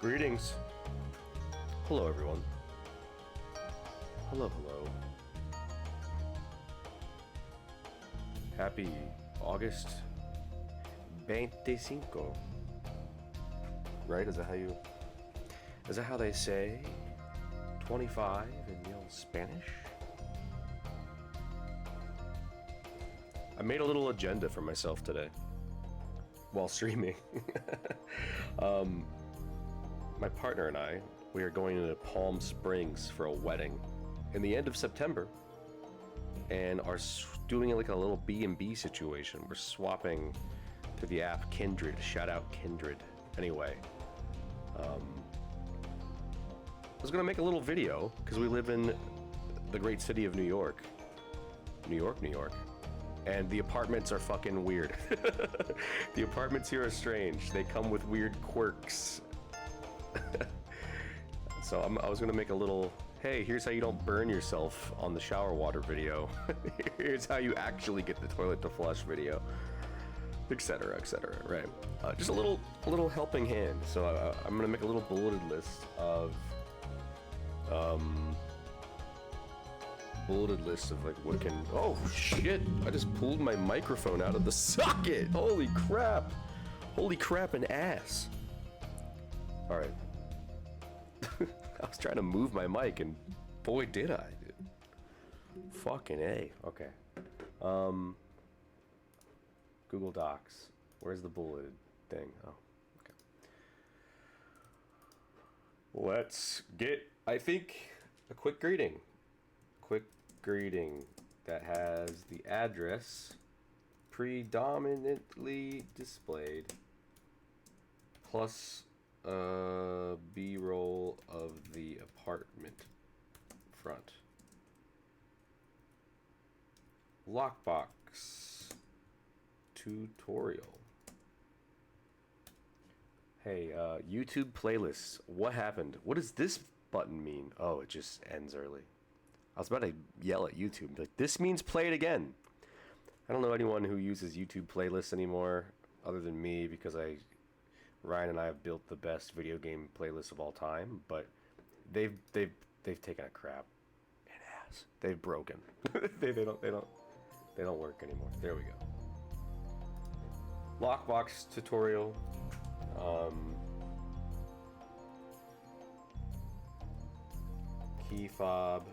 Greetings. Hello, everyone. Hello, hello. Happy August 25. Right? Is that how they say 25 in the old Spanish? I made a little agenda for myself today while streaming. My partner and I, we are going to Palm Springs for a wedding in the end of September, and are doing like a little B&B situation. We're swapping through the app Kindred. Shout out Kindred. Anyway, I was gonna make a little video because we live in the great city of New York, New York, and the apartments are fucking weird. The apartments here are strange. They come with weird quirks. So I was gonna make a little, hey, here's how you don't burn yourself on the shower water video. Here's how you actually get the toilet to flush video, etc., etc. Right? Just a little helping hand. So I'm gonna make a little bulleted list of like what can. Oh shit! I just pulled my microphone out of the socket. Holy crap! Holy crap and ass! All right. I was trying to move my mic, and boy, did I, dude. Fucking A. Okay. Google Docs. Where's the bulleted thing? Oh, okay. Let's get, I think, a quick greeting. Quick greeting that has the address predominantly displayed, plus B-roll of the apartment front. Lockbox tutorial. Hey, YouTube playlists. What happened? What does this button mean? Oh, it just ends early. I was about to yell at YouTube. Like, this means play it again. I don't know anyone who uses YouTube playlists anymore other than me, because Ryan and I have built the best video game playlist of all time, but they've taken a crap and ass. They've broken. they don't work anymore. There we go. Lockbox tutorial. Key fob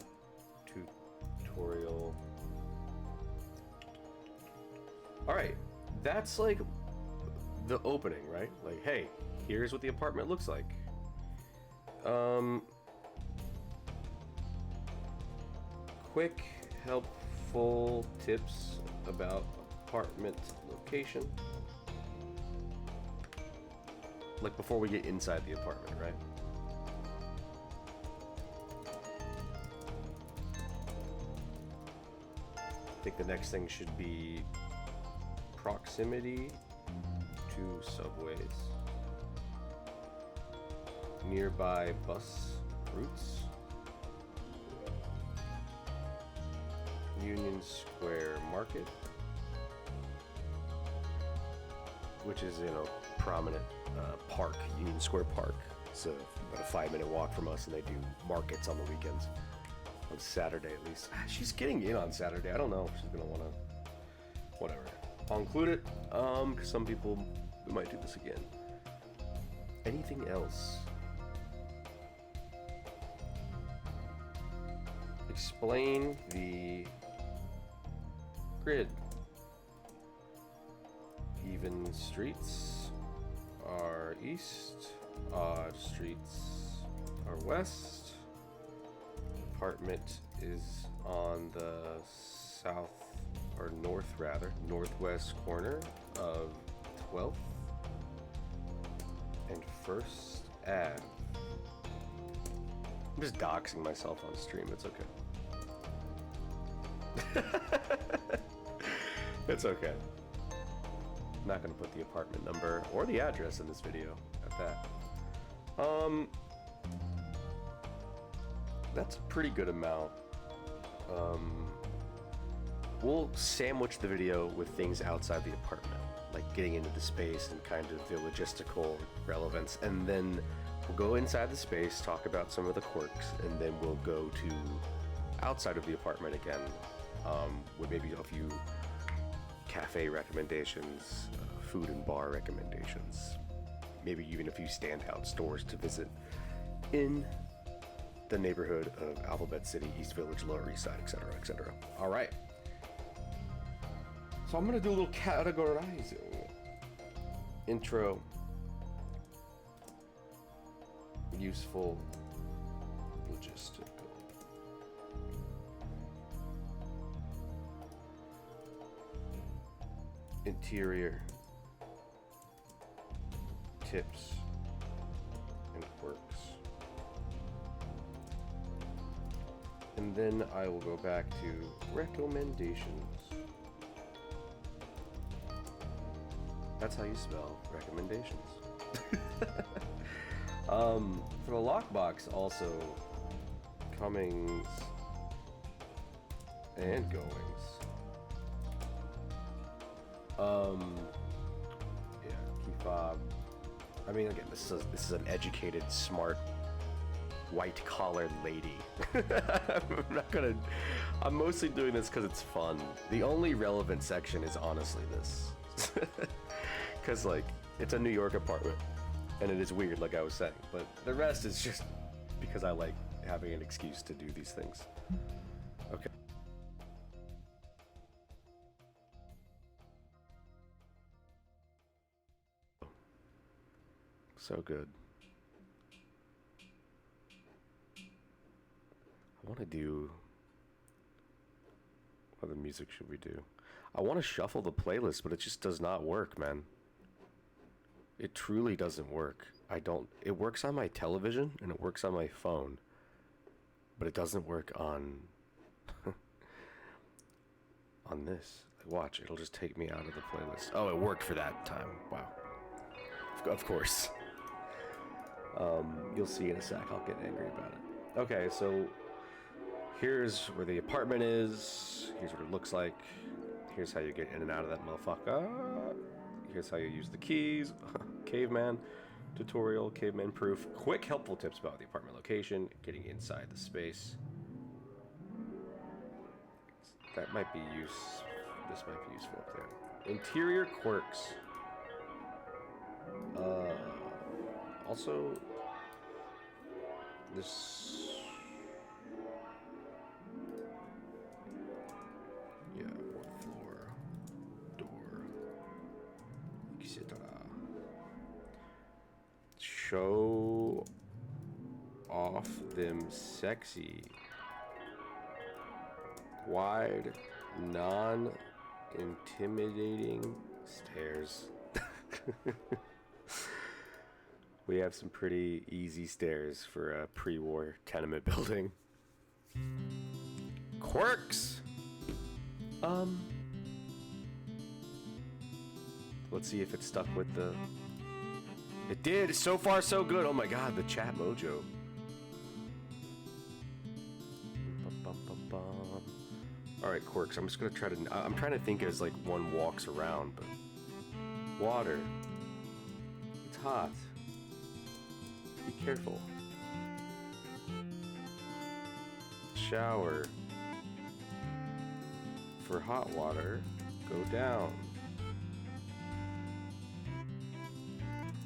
tutorial. All right, that's like the opening, right? Like, hey, here's what the apartment looks like. Quick, helpful tips about apartment location. Like before we get inside the apartment, right? I think the next thing should be proximity to subways, nearby bus routes, Union Square Market, which is, prominent park, Union Square Park. It's about a 5-minute walk from us, and they do markets on the weekends. On Saturday, at least. She's getting in on Saturday. I don't know if she's gonna wanna. Whatever. I'll include it, because some people might do this again. Anything else? Explain the grid. Even streets are east, odd streets are west. Apartment is on the south, or north rather, northwest corner of 12th and 1st Ave. I'm just doxing myself on stream, it's okay. It's okay. I'm not gonna put the apartment number or the address in this video at that. That's a pretty good amount. We'll sandwich the video with things outside the apartment, like getting into the space and kind of the logistical relevance, and then We'll go inside the space, talk about some of the quirks, and then we'll go to outside of the apartment again, with maybe a few cafe recommendations, food and bar recommendations, maybe even a few standout stores to visit in the neighborhood of Alphabet City, East Village, Lower East Side, etc., etc. All right. So I'm gonna do a little categorizing. Intro. Useful. Logistical. Interior. Tips and quirks. And then I will go back to recommendations. That's how you spell recommendations. For the lockbox, also comings and goings. Yeah, key fob. I mean, again, this is an educated, smart, white-collar lady. I'm mostly doing this because it's fun. The only relevant section is honestly this. Because, like, it's a New York apartment, and it is weird, like I was saying. But the rest is just because I like having an excuse to do these things. Okay. So good. I want to do... What other music should we do? I want to shuffle the playlist, but it just does not work, man. It truly doesn't work. It works on my television and it works on my phone, but it doesn't work on on this. Watch, it'll just take me out of the playlist. Oh, it worked for that time. Wow. Of course. You'll see in a sec. I'll get angry about it. Okay, so here's where the apartment is. Here's what it looks like. Here's how you get in and out of that motherfucker. Here's how you use the keys. Caveman tutorial, caveman proof. Quick helpful tips about the apartment location, getting inside the space. That might be this might be useful up there. Interior quirks. Also, this... Yeah, fourth floor, door, etc. Show off them sexy, wide, non-intimidating stairs. We have some pretty easy stairs for a pre-war tenement building. Quirks! Let's see if it stuck with the... It did! So far, so good! Oh my god, the chat mojo. Alright, quirks. I'm just gonna try to... I'm trying to think as like one walks around, but... Water. It's hot. Be careful. Shower. For hot water, go down.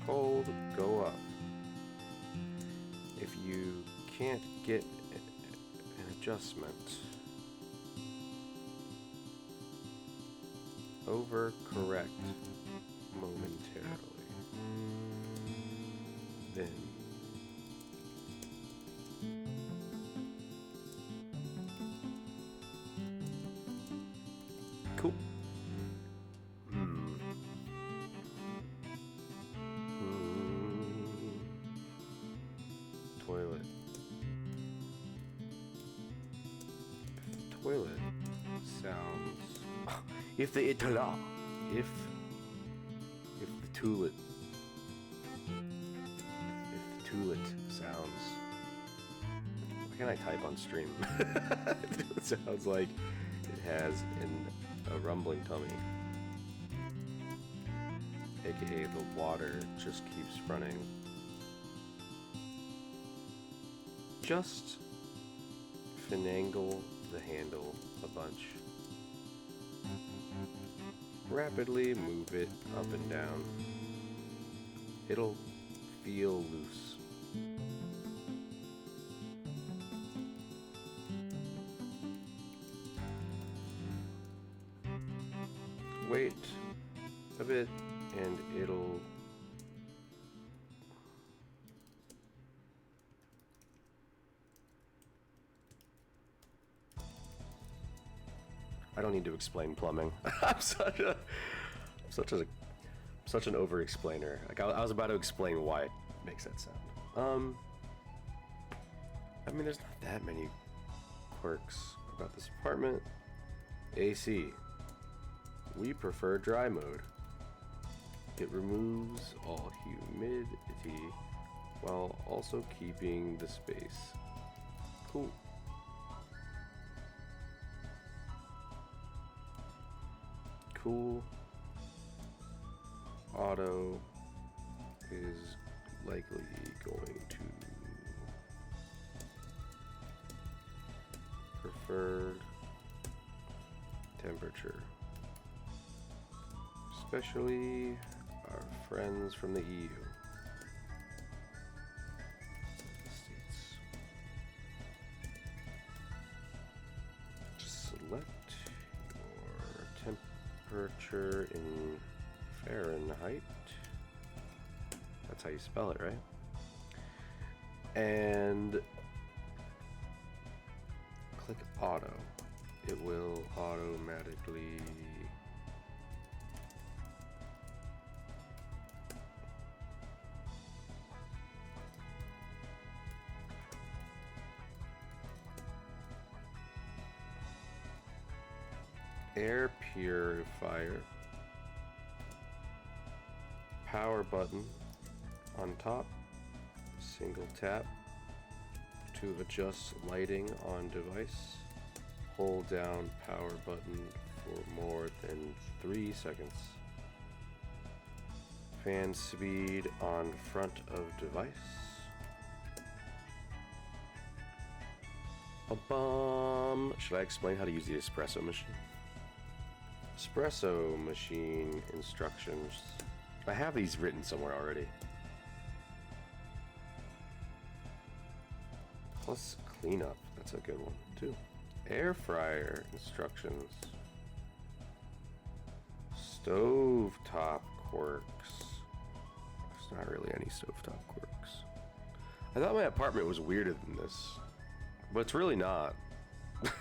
Cold, go up. If you can't get an adjustment, overcorrect momentarily. Then cool. Toilet. Toilet sounds. If the toilet sounds. Why can't I type on stream? It sounds like it has a rumbling tummy. AKA the water just keeps running. Just finagle the handle a bunch. Rapidly move it up and down. It'll feel loose. Wait a bit and it'll I don't need to explain plumbing. I'm such an over-explainer. Like I was about to explain why it makes that sound. I mean, there's not that many quirks about this apartment. AC. We prefer dry mode. It removes all humidity while also keeping the space cool. Cool auto is likely going to preferred temperature, especially our friends from the EU. States. Select your temperature in Fahrenheit. That's how you spell it, right? And click auto. It will automatically air purifier, power button on top, single tap to adjust lighting on device, hold down power button for more than 3 seconds, fan speed on front of device. Should I explain how to use the espresso machine? Espresso machine instructions. I have these written somewhere already. Plus cleanup. That's a good one too. Air fryer instructions. Stovetop quirks. There's not really any stovetop quirks. I thought my apartment was weirder than this, but it's really not.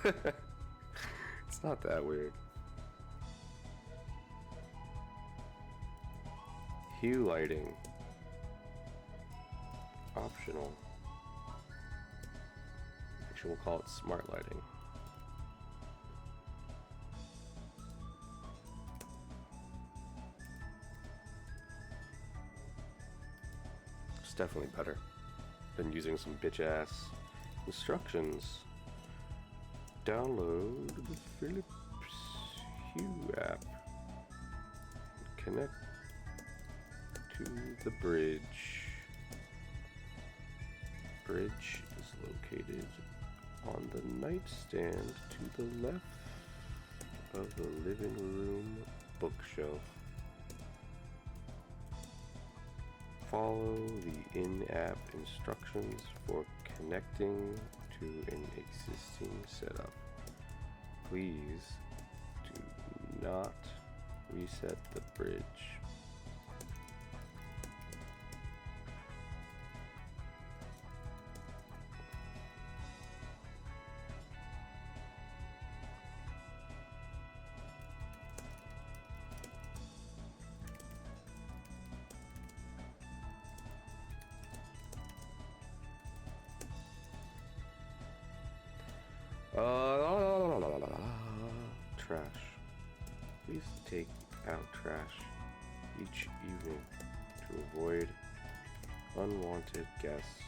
It's not that weird. Hue lighting. Optional. Actually, we'll call it smart lighting. It's definitely better than using some bitch-ass instructions. Download the Philips Hue app. Connect to the bridge. Bridge is located on the nightstand to the left of the living room bookshelf. Follow the in-app instructions for connecting to an existing setup. Please do not reset the bridge. Trash. Please take out trash each evening to avoid unwanted guests.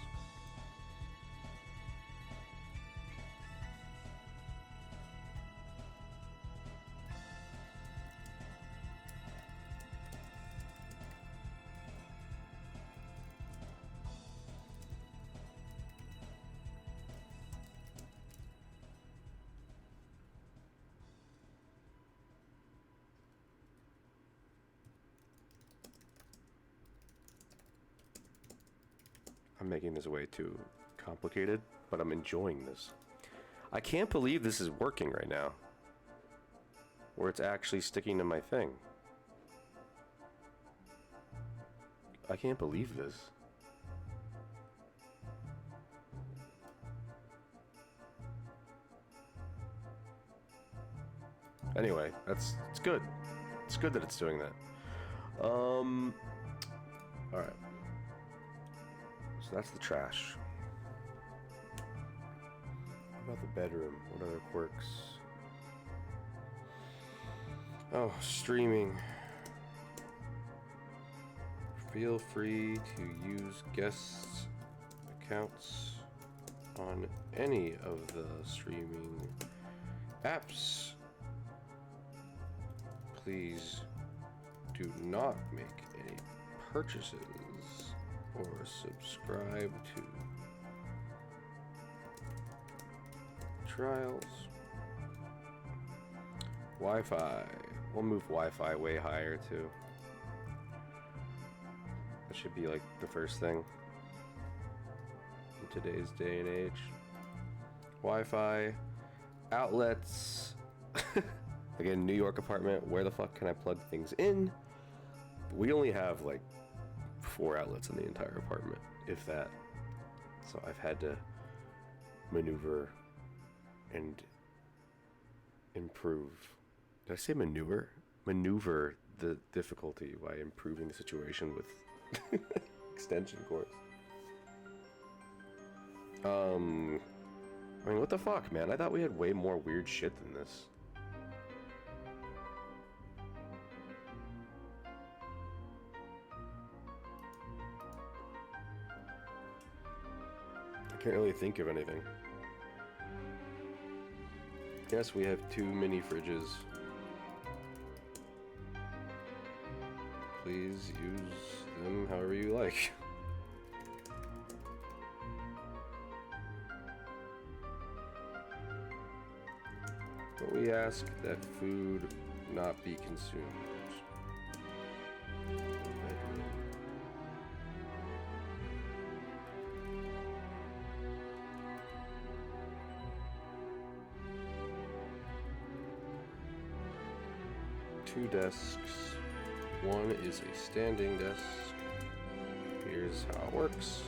I'm making this way too complicated, but I'm enjoying this. I can't believe this is working right now. Where it's actually sticking to my thing. I can't believe this. Anyway, it's good. It's good that it's doing that. Alright. So that's the trash. What about the bedroom? What other quirks? Oh, streaming. Feel free to use guests' accounts on any of the streaming apps. Please do not make any purchases or subscribe to trials. Wi-Fi. We'll move Wi-Fi way higher too. That should be like the first thing in today's day and age. Wi-Fi, outlets. Again, New York apartment, where the fuck can I plug things in? We only have like 4 outlets in the entire apartment, if that. So I've had to maneuver and improve. Did I say maneuver? Maneuver the difficulty by improving the situation with extension cords. I mean, what the fuck, man? I thought we had way more weird shit than this. Can't really think of anything. Yes, we have 2 mini fridges. Please use them however you like. But we ask that food not be consumed. 2 desks. 1 is a standing desk. Here's how it works.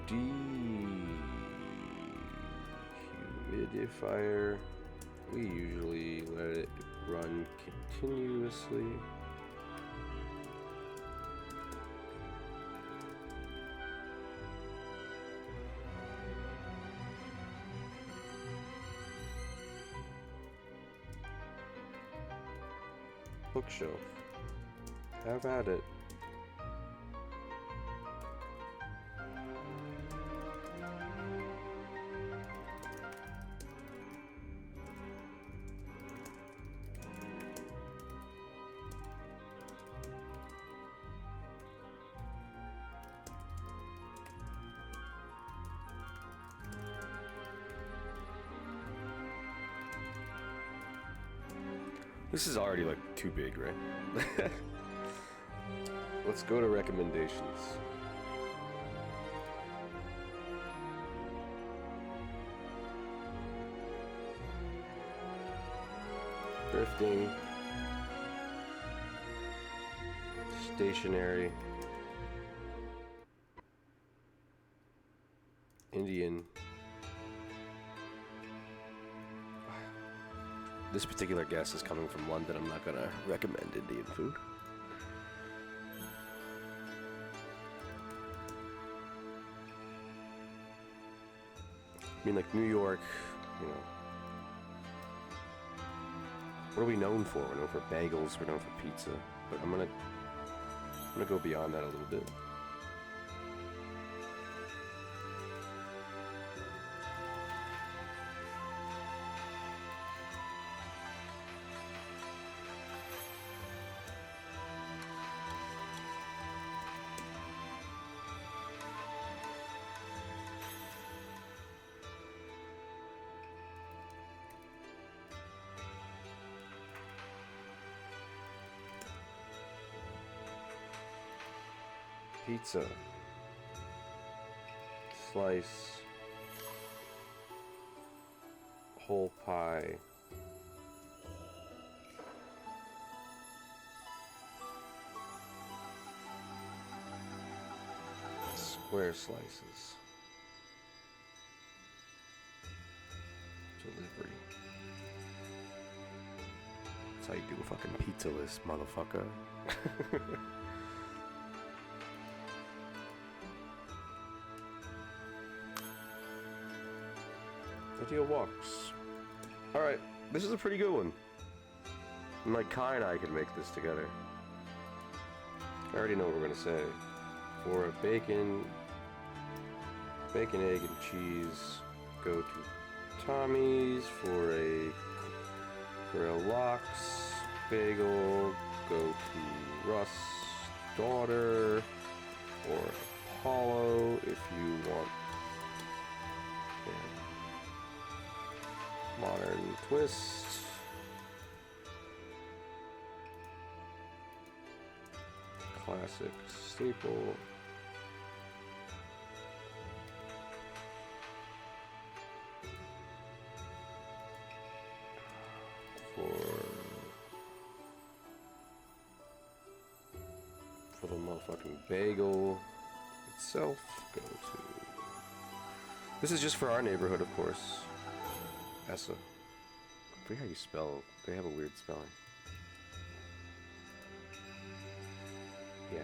Dehumidifier. We usually let it run continuously. Bookshelf. Have at it. This is already like too big, right? Let's go to recommendations. Thrifting. Stationery. Indian. This particular guest is coming from London. I'm not gonna recommend Indian food. I mean, like New York, you know. What are we known for? We're known for bagels. We're known for pizza. But I'm gonna go beyond that a little bit. Pizza. Slice. Whole pie. Square slices. Delivery. That's how you do a fucking pizza list, motherfucker. Idea walks. Alright, this is a pretty good one. And like Kai and I could make this together. I already know what we're gonna say. For a bacon, egg, and cheese, go to Tommy's. For a lox bagel, go to Russ' daughter, or Apollo if you want a modern twist. Classic staple. For the motherfucking bagel itself, go to... This is just for our neighborhood, of course. Essa. I forget how you spell... They have a weird spelling. Yeah.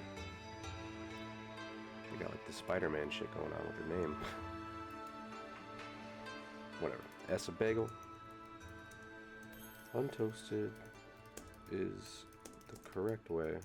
They got like the Spider-Man shit going on with their name. Whatever. Essa bagel. Untoasted is the correct way.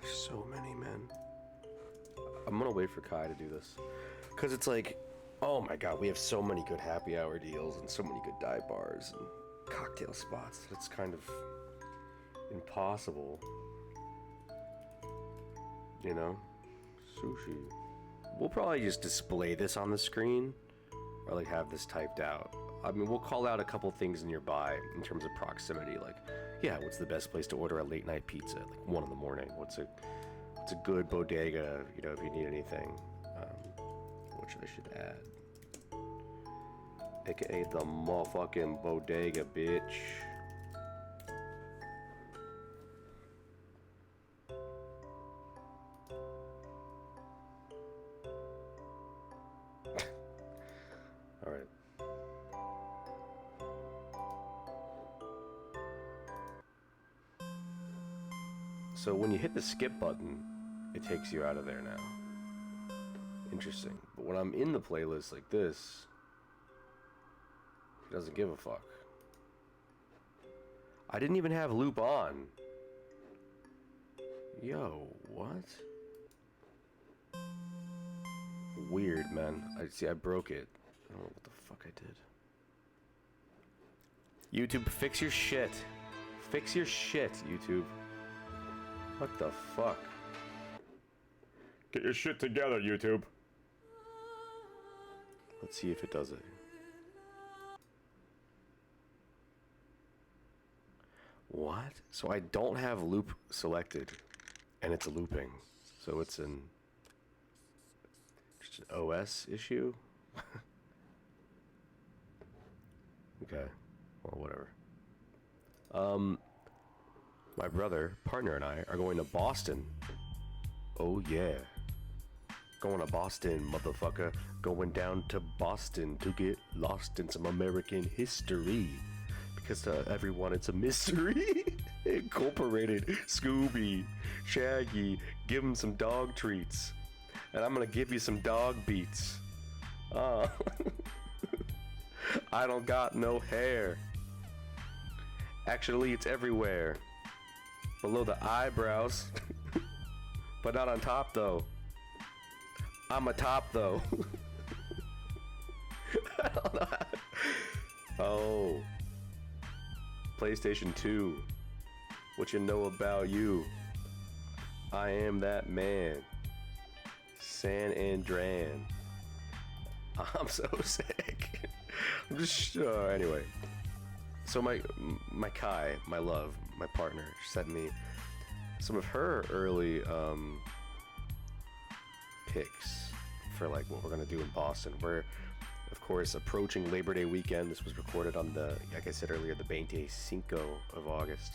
So many men. I'm gonna wait for Kai to do this, because it's like, oh my god, we have so many good happy hour deals and so many good dive bars and cocktail spots that it's kind of impossible, you know? Sushi. We'll probably just display this on the screen, or like have this typed out. I mean, we'll call out a couple things nearby in terms of proximity, like, yeah, what's the best place to order a late night pizza, like 1 in the morning? What's a good bodega, you know, if you need anything. Which I should add. AKA the motherfucking bodega, bitch. Alright. So when you hit the skip button, it takes you out of there now. Interesting. But when I'm in the playlist like this, it doesn't give a fuck. I didn't even have loop on. Yo, what? Weird, man. I broke it. I don't know what the fuck I did. YouTube, fix your shit. Fix your shit, YouTube. What the fuck? Get your shit together, YouTube. Let's see if it does it. What? So I don't have loop selected, and it's looping. So it's just an OS issue? Okay. Well, whatever. My brother, partner, and I are going to Boston. Oh, yeah. Going to Boston, motherfucker. Going down to Boston to get lost in some American history. Because to everyone, it's a mystery. Incorporated. Scooby, Shaggy, give him some dog treats. And I'm gonna give you some dog beats. I don't got no hair. Actually, it's everywhere. Below the eyebrows. But not on top, though. I'm a top, though. I don't know. Oh. PlayStation 2. What you know about you? I am that man. San Andran. I'm so sick. I'm just anyway. So my Kai, my love, my partner, sent me some of her early picks for like what we're gonna do in Boston. We're of course approaching Labor Day weekend. This was recorded on the, like I said earlier, the 25 of August.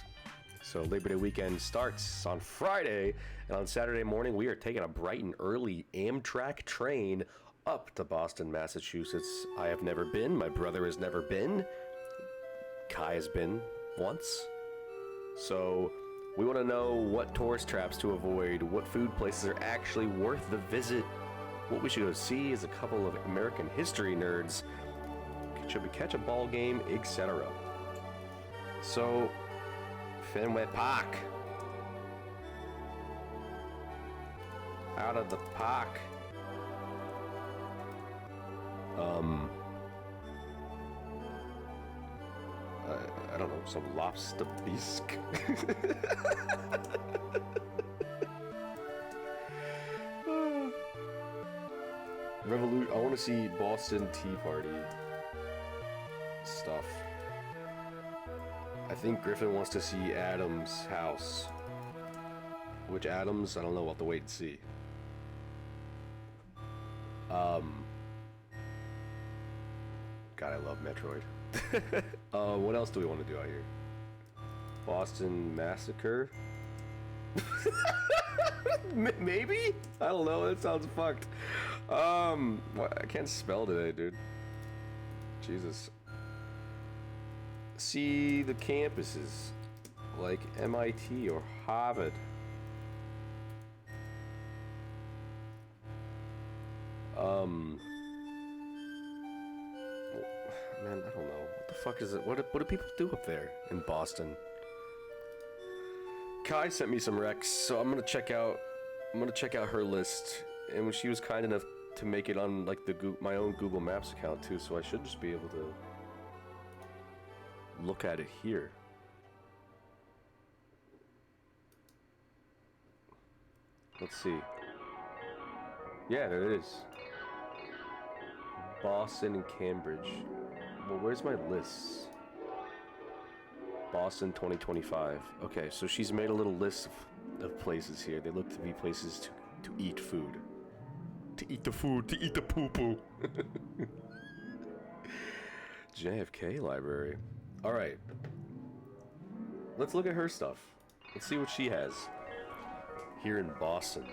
So Labor Day weekend starts on Friday, and on Saturday morning we are taking a bright and early Amtrak train up to Boston, Massachusetts. I have never been. My brother has never been. Kai has been once. So we want to know what tourist traps to avoid, what food places are actually worth the visit, what we should go see as a couple of American history nerds, should we catch a ball game, etc. So, Fenway Park. Out of the park. I don't know, some lobster bisque. I want to see Boston Tea Party stuff. I think Griffin wants to see Adam's house. Which Adams? I don't know. We'll have to wait and see. God, I love Metroid. What else do we want to do out here? Boston Massacre? Maybe? I don't know. That sounds fucked. I can't spell today, dude. Jesus. See the campuses like MIT or Harvard. Man, I don't know. What the fuck is it? What do people do up there in Boston? Kai sent me some recs, so I'm gonna check out her list. And when she was kind enough to make it on like my own Google Maps account too, so I should just be able to look at it here. Let's see. Yeah, there it is. Boston and Cambridge. Well, where's my lists? Boston 2025. Okay, so she's made a little list of places here. They look to be places to eat food. To eat the food, to eat the poo-poo. JFK Library. Alright. Let's look at her stuff. Let's see what she has here in Boston.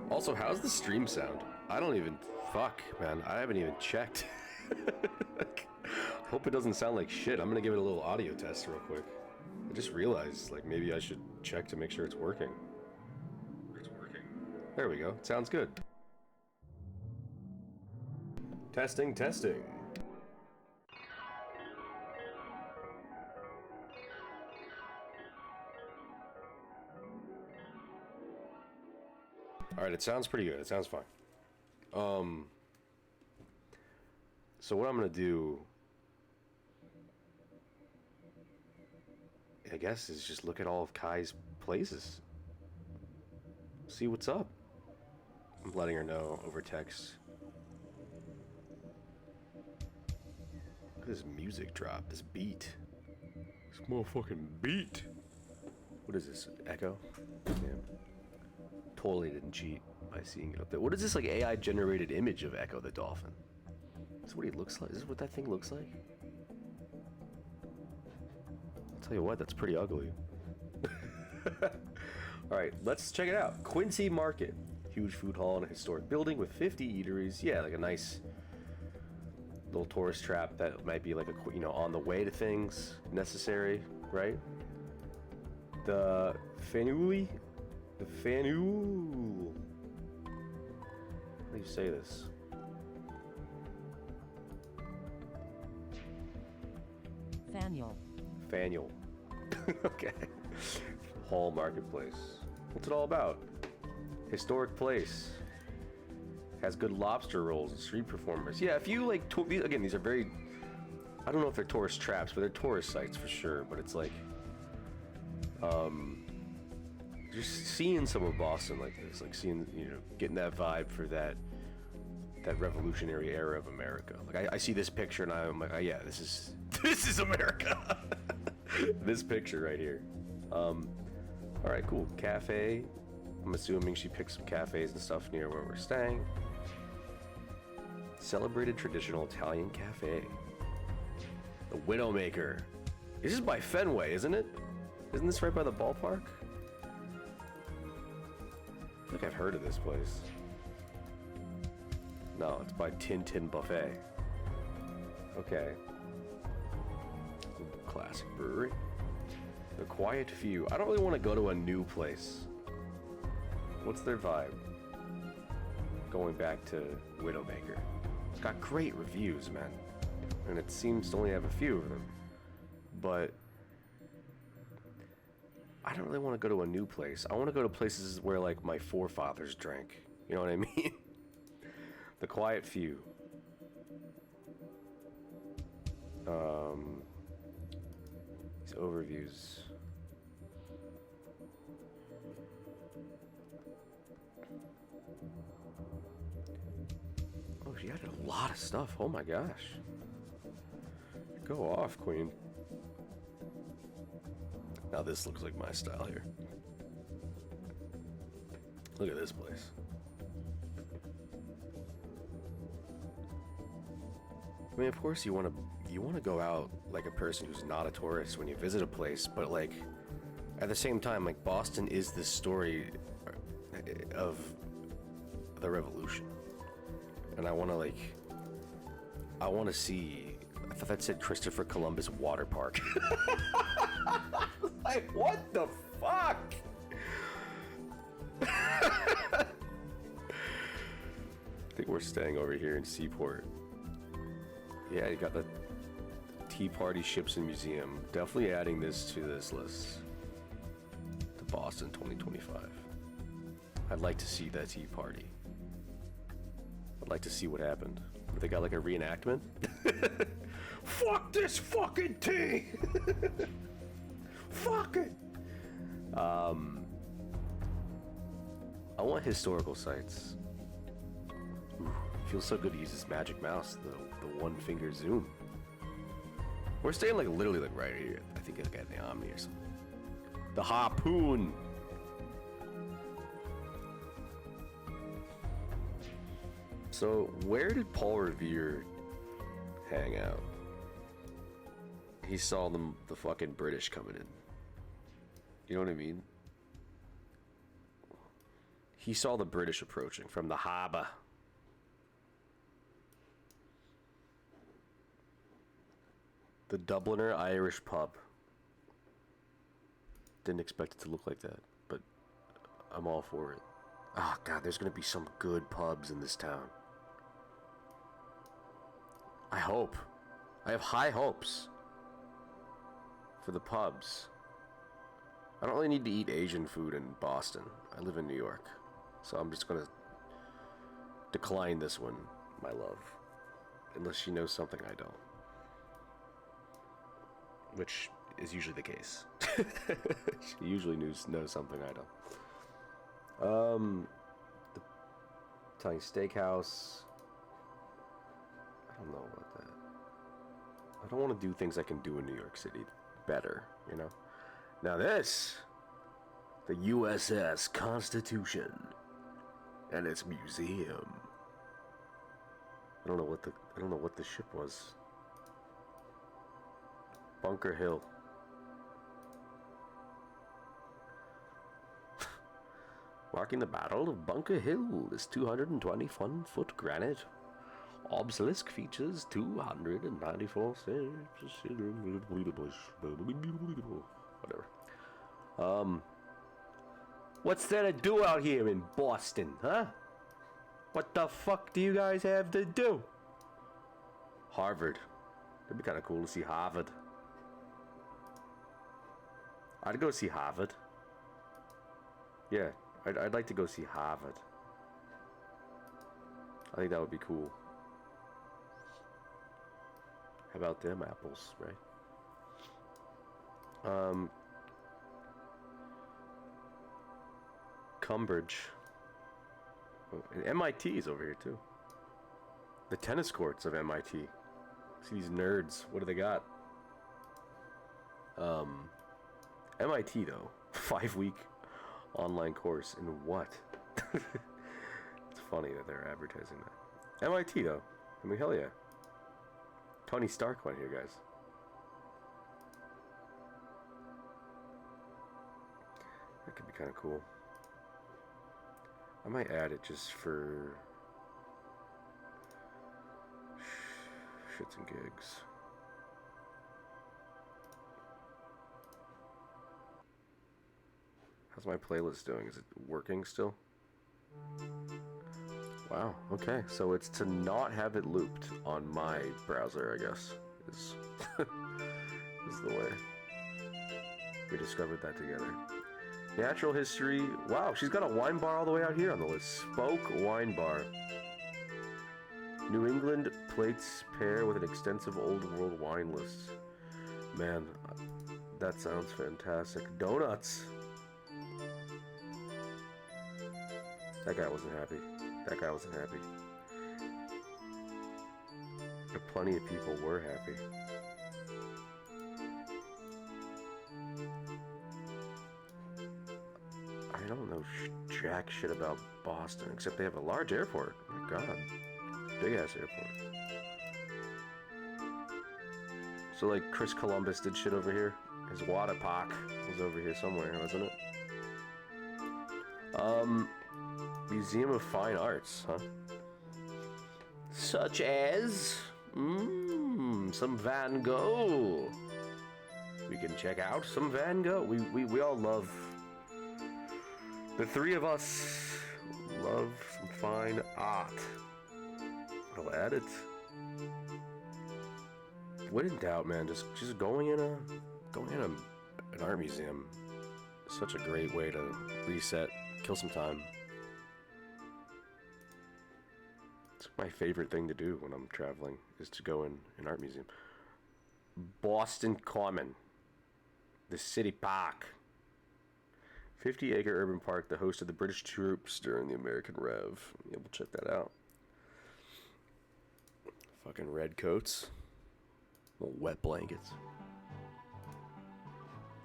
Also, how's the stream sound? I don't even... Fuck, man. I haven't even checked. Hope it doesn't sound like shit. I'm gonna give it a little audio test real quick. I just realized, like, maybe I should check to make sure it's working. It's working. There we go. Sounds good. Testing, testing. Alright, it sounds pretty good. It sounds fine. So what I'm gonna do, I guess, is just look at all of Kai's places. See what's up. I'm letting her know over text. Look at this music drop, this beat. This motherfucking beat. What is this, Echo? Damn. Totally didn't cheat by seeing it up there. What is this, like, AI generated image of Echo the Dolphin? Is this what he looks like? Is this what that thing looks like? I'll tell you what, that's pretty ugly. Alright, let's check it out. Quincy Market. Huge food hall in a historic building with 50 eateries. Yeah, like a nice little tourist trap that might be like a, you know, on the way to things necessary, right? The Fanuli? The Fanul. How do you say this? Faneuil. Faneuil. Okay. Hall Marketplace. What's it all about? Historic place. Has good lobster rolls and street performers. Yeah, if you like, again, these are very I don't know if they're tourist traps, but they're tourist sites for sure. But it's like, just seeing some of Boston like this, like seeing, you know, getting that vibe for that revolutionary era of America. Like I see this picture and I'm like, oh, yeah, this is America. This picture right here. All right, cool. Cafe. I'm assuming she picked some cafes and stuff near where we're staying. Celebrated traditional Italian cafe. The Widowmaker. This is by Fenway, isn't it? Isn't this right by the ballpark? I think I've heard of this place. No, it's by Tintin Buffet. Okay. Classic brewery. The Quiet Few. I don't really want to go to a new place. What's their vibe? Going back to Widowmaker. It's got great reviews, man. And it seems to only have a few of them. But I don't really want to go to a new place. I want to go to places where, like, my forefathers drank. You know what I mean? The Quiet Few. These overviews. Oh, she added a lot of stuff. Oh my gosh. Go off, Queen. Now this looks like my style here. Look at this place. I mean, of course you want to go out like a person who's not a tourist when you visit a place, but like at the same time, like Boston is the story of the revolution. And I want to see, I thought that said Christopher Columbus Water Park. Like, what the fuck? I think we're staying over here in Seaport. Yeah, you got the Tea Party Ships and Museum. Definitely adding this to this list. To Boston 2025. I'd like to see that tea party. I'd like to see what happened. They got like a reenactment? Fuck this fucking tea! Fuck it! I want historical sites. Ooh, feels so good to use this magic mouse, the one finger zoom. We're staying like literally like right here. I think it's got the Omni or something. The Harpoon! So, where did Paul Revere hang out? He saw the fucking British coming in. You know what I mean? He saw the British approaching from the harbour. The Dubliner Irish pub. Didn't expect it to look like that, but I'm all for it. Oh god, there's gonna be some good pubs in this town. I hope. I have high hopes for the pubs. I don't really need to eat Asian food in Boston. I live in New York. So I'm just gonna decline this one, my love. Unless she knows something I don't. Which is usually the case. She usually knows something I don't. The Italian Steakhouse. I don't know about that. I don't want to do things I can do in New York City better, you know? Now this, the USS Constitution and its museum. I don't know what the ship was. Bunker Hill. Marking the Battle of Bunker Hill, this 221-foot granite obelisk features 294 whatever. What's there to do out here in Boston, huh? What the fuck do you guys have to do? Harvard. That'd be kind of cool to see Harvard. I'd go see Harvard. Yeah, I'd like to go see Harvard. I think that would be cool. How about them apples, right? Cumbridge. Oh, and MIT is over here too. The tennis courts of MIT. See these nerds. What do they got? MIT though. 5-week online course in what? It's funny that they're advertising that. MIT though. I mean, hell yeah. Tony Stark went here, guys. That could be kind of cool. I might add it just for shits and gigs. How's my playlist doing? Is it working still? Wow, okay. So it's to not have it looped on my browser, I guess, is, is the way. We discovered that together. Natural history. Wow, she's got a wine bar all the way out here on the list. Spoke Wine Bar. New England plates pair with an extensive old world wine list. Man, that sounds fantastic. Donuts. That guy wasn't happy. That guy wasn't happy. But plenty of people were happy. I don't know jack shit about Boston, except they have a large airport. My god. Big ass airport. So like Chris Columbus did shit over here. His water park was over here somewhere, wasn't it? Museum of Fine Arts, huh? Such as some Van Gogh. We can check out some Van Gogh. We all love. The three of us love some fine art. I'll add it. When in doubt, man, just going in an art museum is such a great way to reset, kill some time. It's my favorite thing to do when I'm traveling is to go in an art museum. Boston Common, the city park. 50-acre urban park that hosted the British troops during the American Rev. Yeah, we'll check that out. Fucking red coats. Little wet blankets.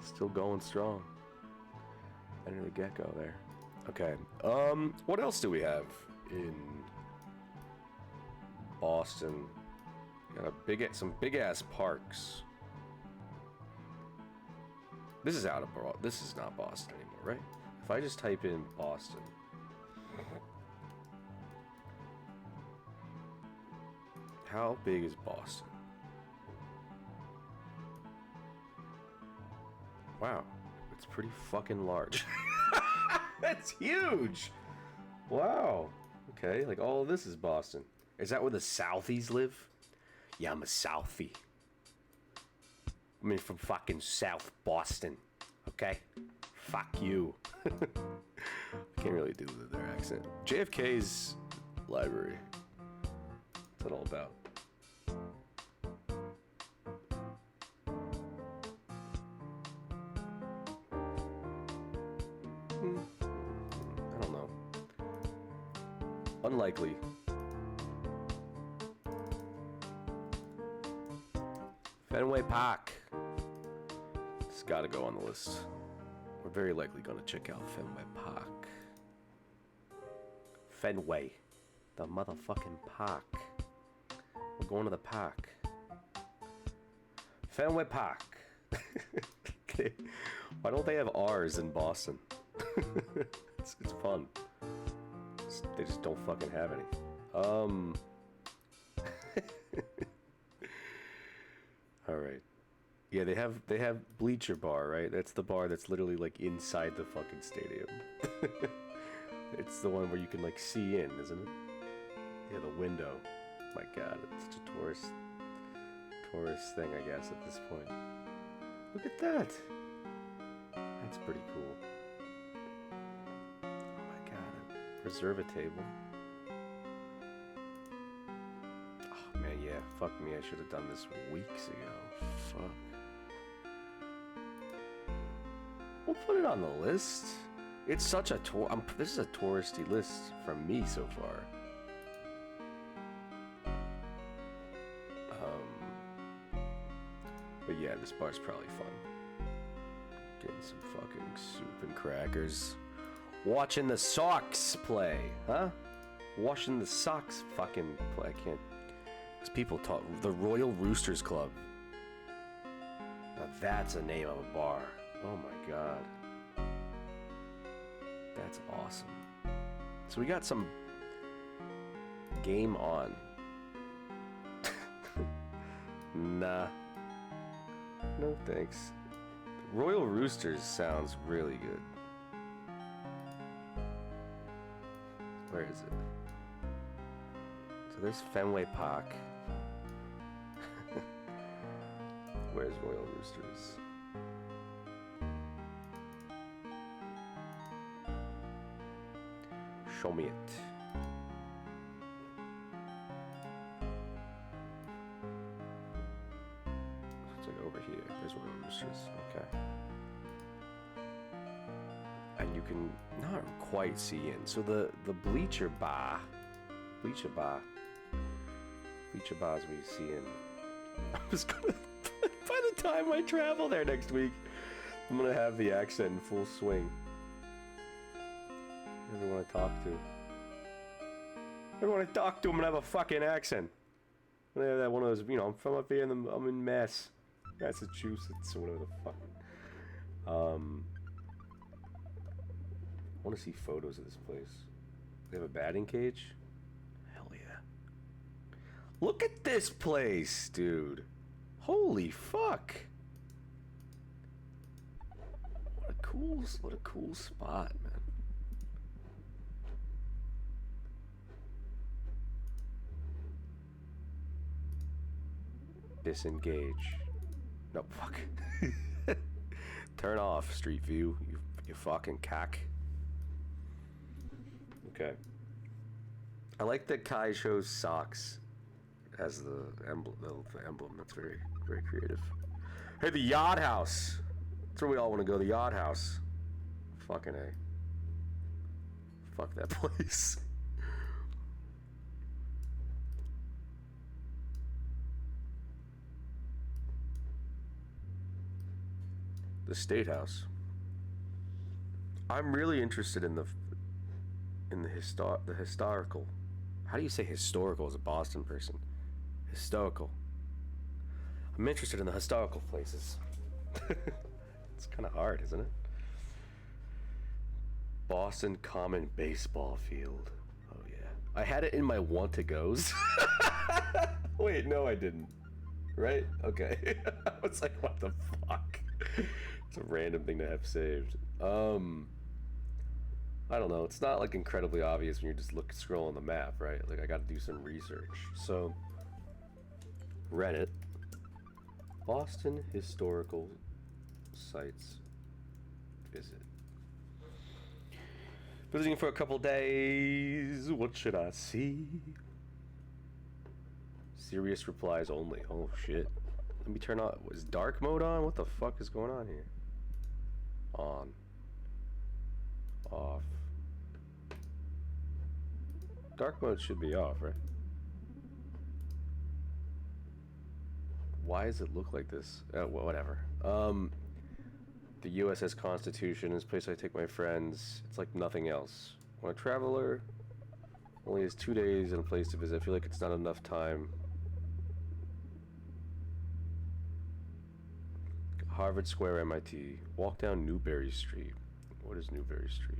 Still going strong. Enter the gecko there. Okay. What else do we have in Boston? Got some big ass parks. This is this is not Boston anymore, right? If I just type in Boston. How big is Boston? Wow, it's pretty fucking large. That's huge! Wow. Okay, like all of this is Boston. Is that where the Southies live? Yeah, I'm a Southie. I mean, from fucking South Boston, okay? Fuck you. I can't really do their accent. JFK's library. What's that all about? I don't know. Unlikely. Fenway Park. It's gotta go on the list. We're very likely gonna check out Fenway Park. Fenway. The motherfucking park. We're going to the park. Fenway Park. Why don't they have R's in Boston? It's fun. They just don't fucking have any. All right. Yeah, they have Bleacher Bar, right? That's the bar that's literally like inside the fucking stadium. It's the one where you can like see in, isn't it? Yeah, the window. My God, it's such a tourist thing, I guess, at this point. Look at that. That's pretty cool. Oh my God, reserve a table. Oh, man, yeah. Fuck me. I should have done this weeks ago. Fuck. We'll put it on the list. It's such a tour. This is a touristy list from me so far. But yeah, this bar's probably fun. Getting some fucking soup and crackers. Watching the Sox play, huh? Watching the Sox fucking play. I can't. Because people talk. The Royal Roosters Club. Now that's a name of a bar. Oh my god. That's awesome. So we got some game on. Nah. No thanks. Royal Roosters sounds really good. Where is it? So there's Fenway Park. Where's Royal Roosters? Show me it. It's like over here. There's Royal Roosters. Okay. And you can not quite see in. So the bleacher bars we see in. I'm just gonna. By the time I travel there next week, I'm gonna have the accent in full swing. Everyone I talk to. Everyone I talk to, I'm gonna have a fucking accent. I'm gonna have that one of those, you know, I'm from up here and I'm in Massachusetts or whatever the fuck. I want to see photos of this place. They have a batting cage? Hell yeah. Look at this place, dude. Holy fuck. What a cool spot, man. Disengage. No, fuck. Turn off Street View, you fucking cack. Okay. I like that Kai shows socks as the emblem. That's very, very creative. Hey, the Yacht House. That's where we all want to go. The Yacht House. Fucking A. Fuck that place. The State House. I'm really interested in the historical. How do you say historical as a Boston person? Historical. I'm interested in the historical places. It's kind of hard, isn't it? Boston Common Baseball Field. Oh yeah. I had it in my want to goes. Wait, no, I didn't. Right? Okay. I was like, what the fuck? It's a random thing to have saved. I don't know. It's not like incredibly obvious when you're just scrolling the map, right? Like I got to do some research. So Reddit, Boston historical sites visit. Visiting for a couple days. What should I see? Serious replies only. Oh shit. Let me turn on. Was dark mode on? What the fuck is going on here? On. Off. Dark mode should be off, right? Why does it look like this? Well, whatever. The USS Constitution is a place I take my friends. It's like nothing else. When a traveler only has 2 days and a place to visit, I feel like it's not enough time. Harvard Square, MIT. Walk down Newberry Street. What is Newberry Street?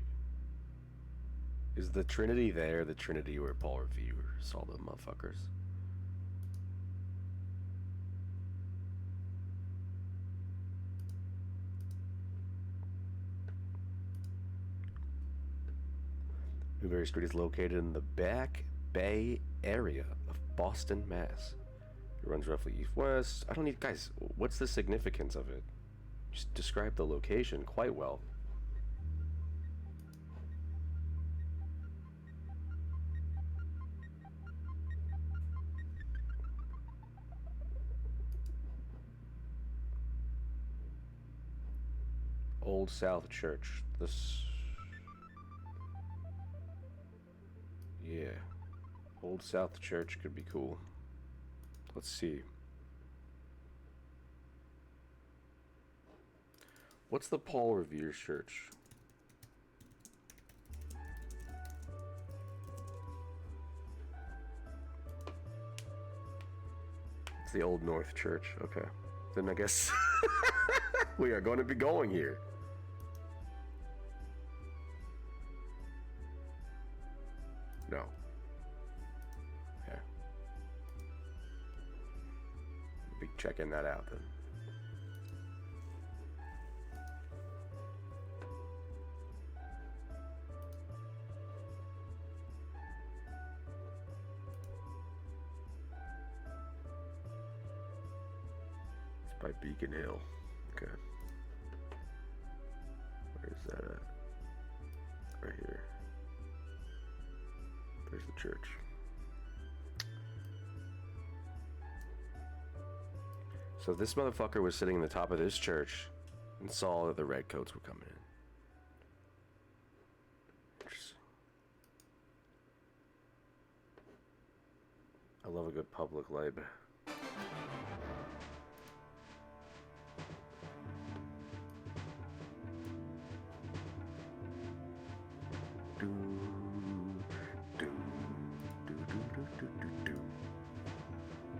Is the Trinity there? The Trinity where Paul Revere saw the motherfuckers? Newberry Street is located in the Back Bay area of Boston, Mass. It runs roughly east-west. I don't need... Guys, what's the significance of it? Just describe the location quite well. Old South Church. This. Yeah. Old South Church could be cool. Let's see. What's the Paul Revere Church? It's the Old North Church. Okay. Then I guess we are going to be going here. No. Okay. Be checking that out then. It's by Beacon Hill. Okay. Where's that at? Right here. There's the church. So this motherfucker was sitting in the top of this church and saw that the redcoats were coming in. Interesting. I love a good public lib.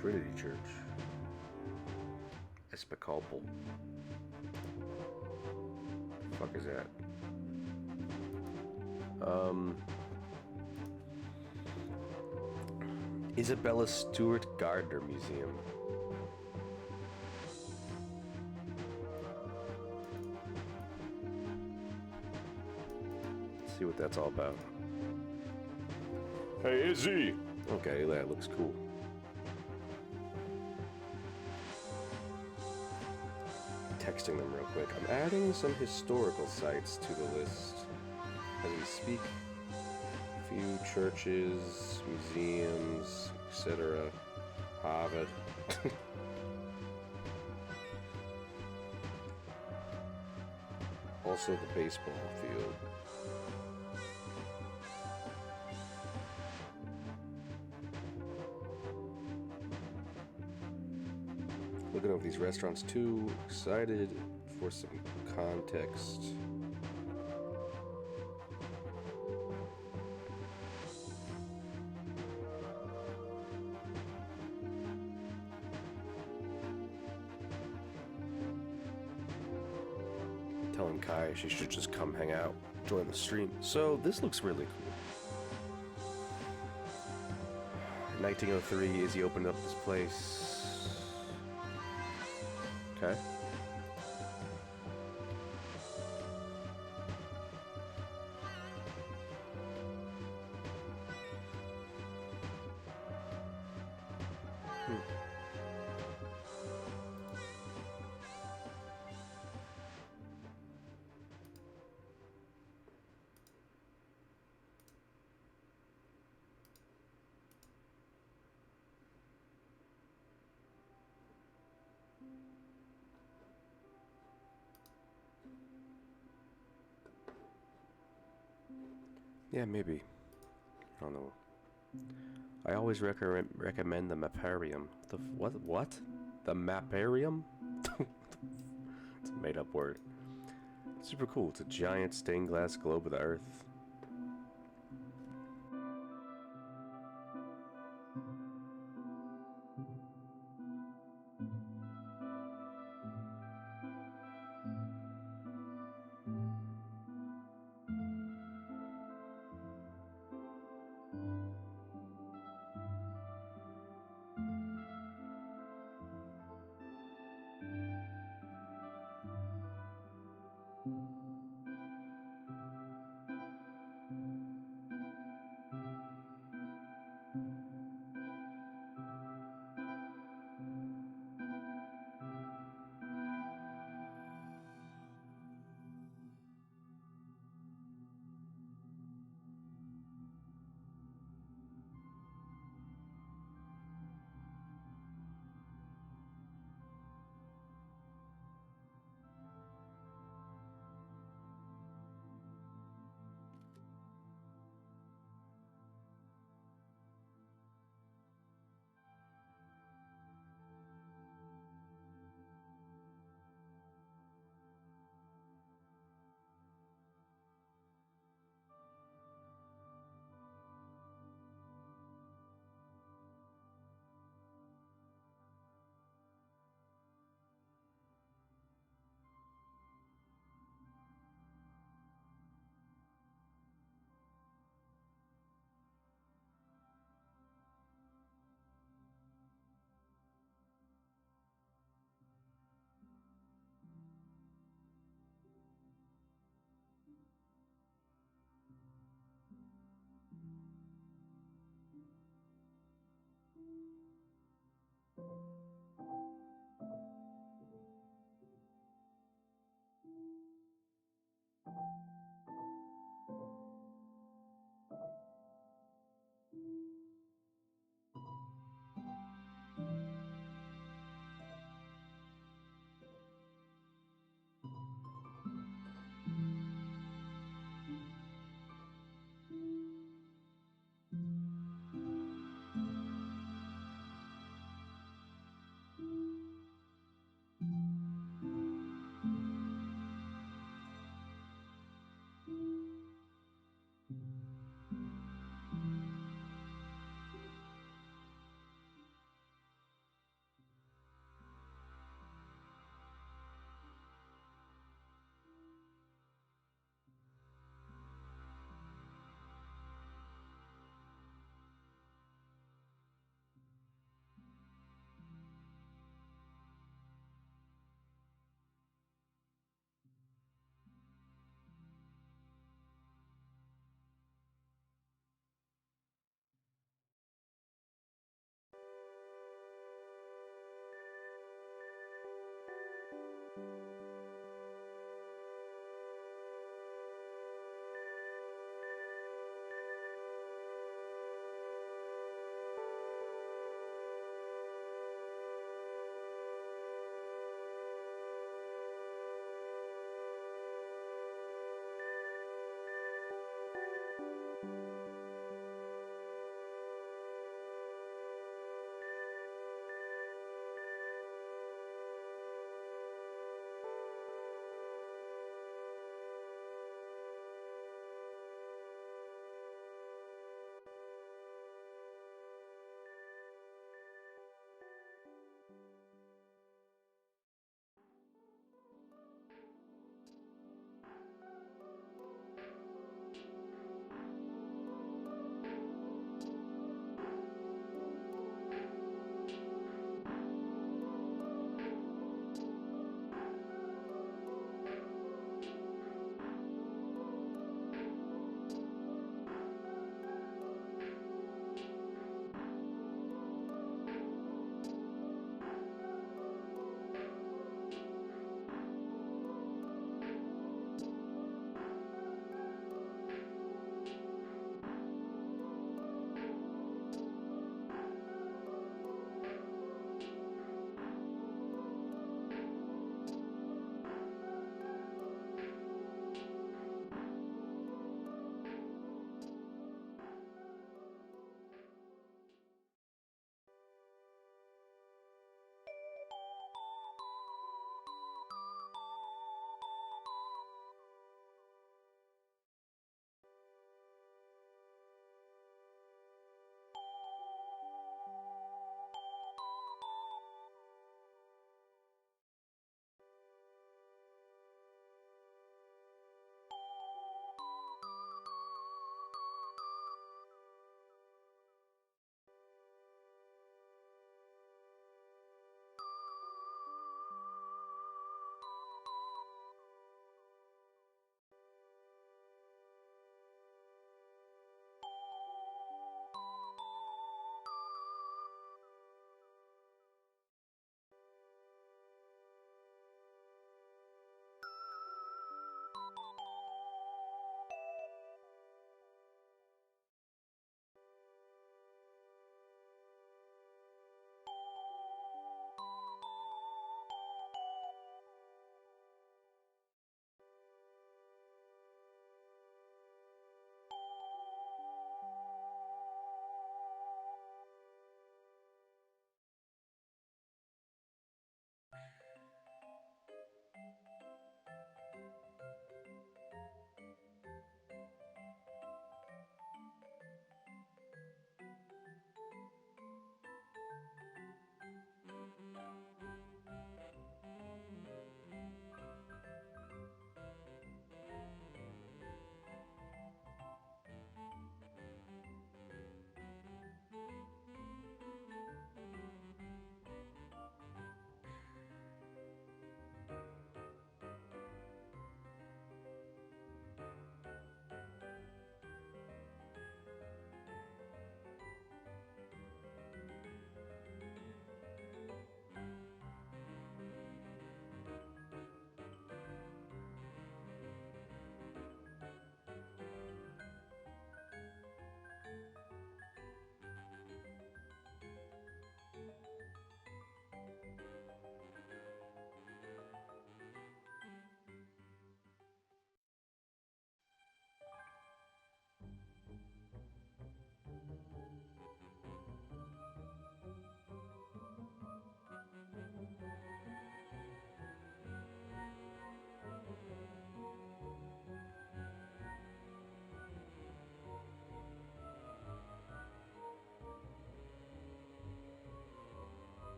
Trinity Church. Episcopal. The fuck is that? Isabella Stewart Gardner Museum. Let's see what that's all about. Hey, Izzy! Okay, that looks cool. Texting them real quick. I'm adding some historical sites to the list as we speak. A few churches, museums, etc. Harvard. Also the baseball field. Looking over these restaurants too, excited for some context. Telling Kai she should just come hang out, join the stream. So this looks really cool. 1903, Izzy opened up this place. Okay. Yeah, maybe. I don't know. I always recommend the Maparium. The what? The Maparium? It's a made-up word. Super cool. It's a giant stained glass globe of the Earth.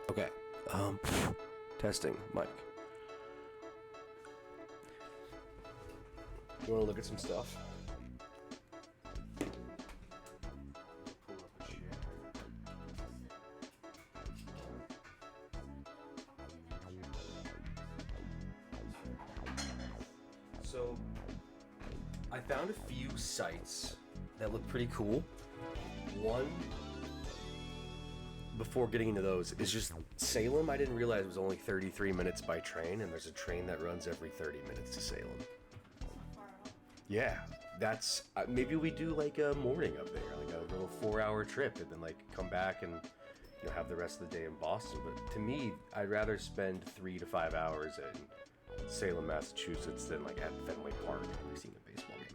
Okay. Testing, Mike. You want to look at some stuff? Pull up a chair. So, I found a few sites that look pretty cool. One, before getting into those, is just Salem. I didn't realize it was only 33 minutes by train, and there's a train that runs every 30 minutes to Salem. Yeah, that's maybe we do like a morning up there, like a little 4-hour trip, and then like come back and have the rest of the day in Boston. But to me, I'd rather spend 3 to 5 hours in Salem, Massachusetts, than like at Fenway Park like seeing a baseball game.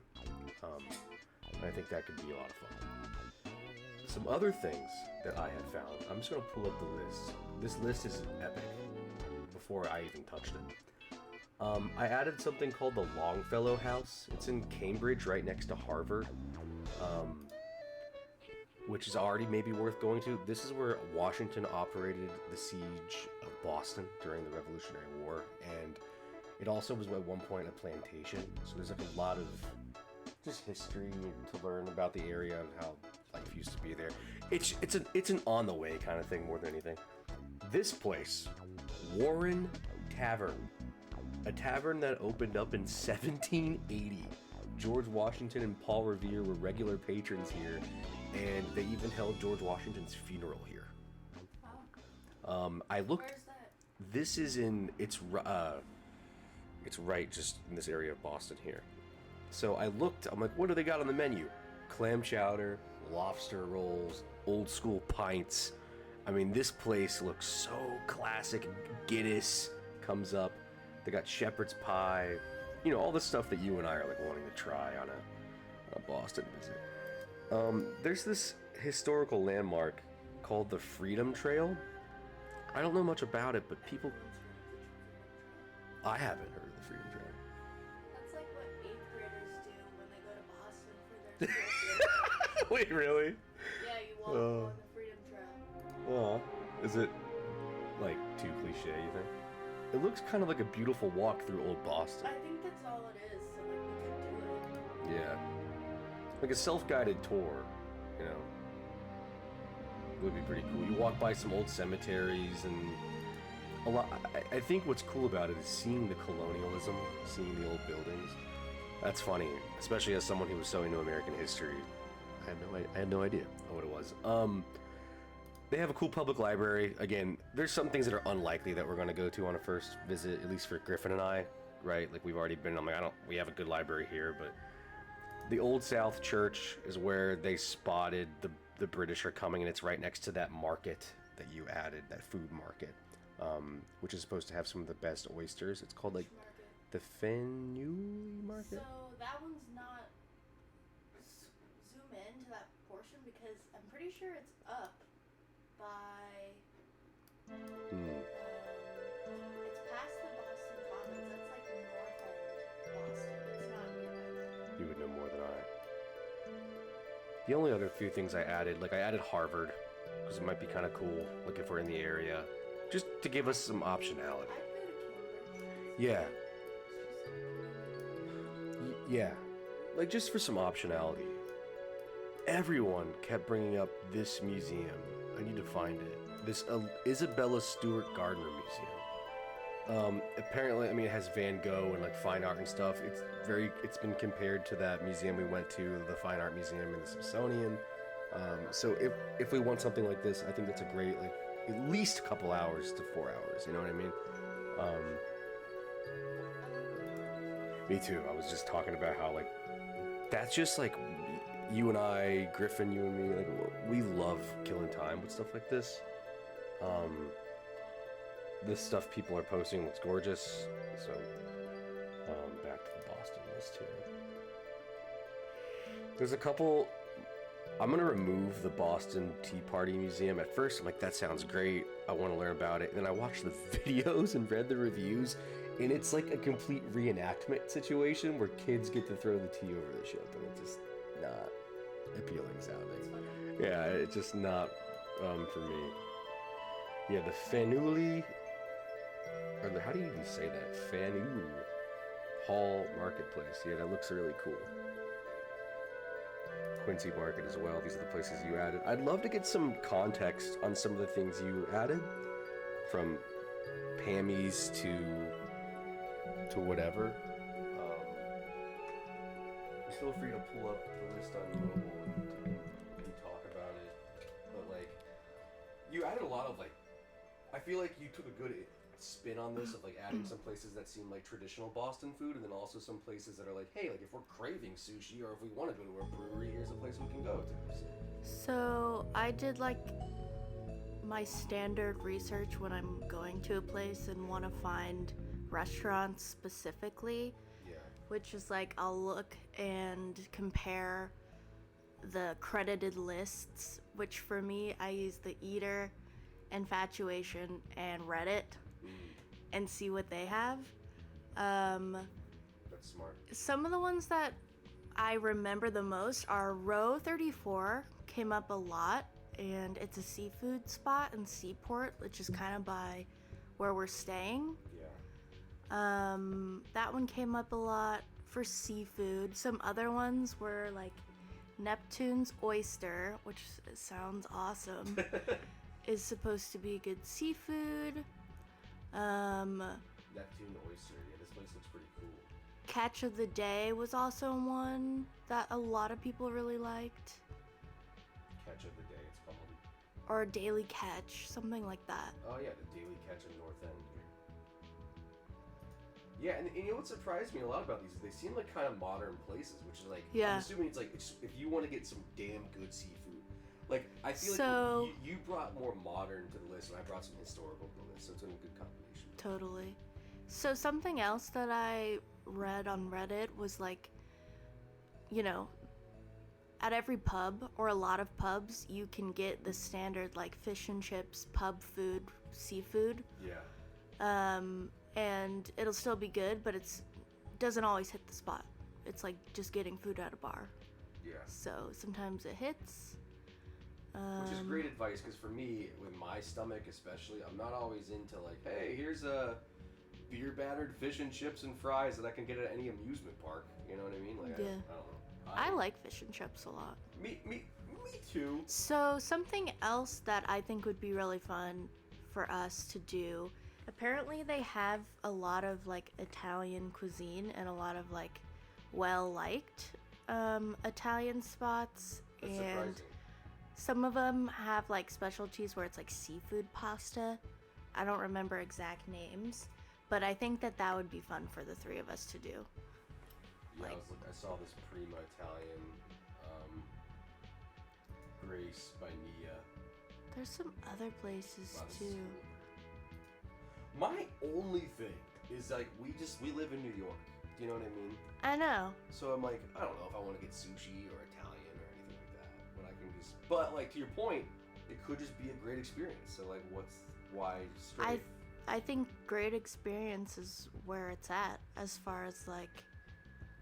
And I think that could be a lot of fun. Some other things that I have found. I'm just gonna pull up the list. This list is epic. Before I even touched it. I added something called the Longfellow House. It's in Cambridge, right next to Harvard, which is already maybe worth going to. This is where Washington operated the siege of Boston during the Revolutionary War, and it also was at one point a plantation. So there's like a lot of just history to learn about the area and how life used to be there. It's an on the way kind of thing more than anything. This place, Warren Tavern. A tavern that opened up in 1780. George Washington and Paul Revere were regular patrons here, and they even held George Washington's funeral here. I looked. Where's that? This is it's right just in this area of Boston here. So I looked. I'm like, what do they got on the menu? Clam chowder, lobster rolls, old school pints. I mean, this place looks so classic. Guinness comes up. They got shepherd's pie. You know, all the stuff that you and I are like wanting to try on a Boston visit. There's this historical landmark called the Freedom Trail. I don't know much about it, but people... I haven't heard of the Freedom Trail. That's like what 8th graders do when they go to Boston for their field trip. Wait, really? Yeah, you walk along the Freedom Trail. Is it like too cliche, you think? It looks kind of like a beautiful walk through old Boston. I think that's all it is, so like we could do it. Yeah. Like a self-guided tour, you know. Would be pretty cool. You walk by some old cemeteries and a lot. I think what's cool about it is seeing the colonialism, seeing the old buildings. That's funny, especially as someone who was so into American history. I had no idea what it was. They have a cool public library. Again, there's some things that are unlikely that we're going to go to on a first visit, at least for Griffin and I, right? Like we've already been. I'm like, we have a good library here, but the Old South Church is where they spotted the British are coming, and it's right next to that market that you added, that food market, which is supposed to have some of the best oysters. It's called like the Faneuil Market. So that one's not zoom into that portion because I'm pretty sure it's up by it's past the Boston Commons. That's like north end Boston. It's not near that. You would know more than I. The only other few things I added, like I added Harvard, because it might be kind of cool, like if we're in the area, just to give us some optionality. I'd go to Cambridge. Yeah. Yeah. Like just for some optionality. Everyone kept bringing up this museum. I need to find it. This Isabella Stewart Gardner Museum. Apparently, I mean, it has Van Gogh and like fine art and stuff. It's been compared to that museum we went to, the Fine Art Museum in the Smithsonian. So if we want something like this, I think that's a great, like, at least a couple hours to 4 hours, you know what I mean? Me too. I was just talking about how, like, that's just like you and I, Griffin, you and me, like, we love killing time with stuff like this. This stuff people are posting looks gorgeous. So, back to the Boston list here. There's a couple. I'm gonna remove the Boston Tea Party Museum. At first, I'm like, that sounds great. I want to learn about it. And then I watched the videos and read the reviews, and it's like a complete reenactment situation where kids get to throw the tea over the ship, and it's just not appealing sounding. Yeah, it's just not for me. Yeah, the Faneuil, or how do you even say that? Faneuil Hall Marketplace. Yeah, that looks really cool. Quincy Market as well. These are the places you added. I'd love to get some context on some of the things you added, from Pammy's to whatever. Feel free to pull up the list on mobile and talk about it. But like, you added a lot of like. I feel like you took a good spin on this of like adding some places that seem like traditional Boston food, and then also some places that are like, hey, like if we're craving sushi or if we want to go to a brewery, here's a place we can go to. So I did like my standard research when I'm going to a place and want to find restaurants specifically, which is like I'll look and compare the credited lists, which for me I use the Eater, Infatuation, and Reddit, and see what they have. That's smart. Some of the ones that I remember the most are Row 34 came up a lot, and it's a seafood spot in Seaport, which is kind of by where we're staying. Yeah. That one came up a lot for seafood. Some other ones were like Neptune's Oyster, which sounds awesome. Is supposed to be good seafood. Neptune Oyster. Yeah, this place looks pretty cool. Catch of the Day was also one that a lot of people really liked. Catch of the Day, it's called. Or Daily Catch, something like that. Oh yeah, the Daily Catch in North End here. Yeah, and you know what surprised me a lot about these is they seem like kind of modern places, which is like, I'm assuming it's like, if you want to get some damn good seafood. Like, I feel like you brought more modern to the list, and I brought some historical to the list, so it's a good combination. Totally. So something else that I read on Reddit was like, you know, at every pub, or a lot of pubs, you can get the standard, like, fish and chips, pub food, seafood. Yeah. And it'll still be good, but doesn't always hit the spot. It's like just getting food at a bar. Yeah. So sometimes it hits. Which is great advice, because for me, with my stomach especially, I'm not always into like, hey, here's a beer battered fish and chips and fries that I can get at any amusement park. You know what I mean? Like, yeah. I don't know. I like fish and chips a lot. Me too. So something else that I think would be really fun for us to do, apparently they have a lot of like Italian cuisine and a lot of like well-liked Italian spots. That's and surprising. Some of them have like specialties where it's like seafood pasta. I don't remember exact names, but I think that would be fun for the three of us to do. Yeah, I saw this Prima Italian, Grace by Nia. There's some other places too. My only thing is like we live in New York. Do you know what I mean? I know. So I'm like, I don't know if I want to get sushi or Italian or anything like that. But I can just. But like to your point, it could just be a great experience. So like, why straight? I think great experience is where it's at as far as like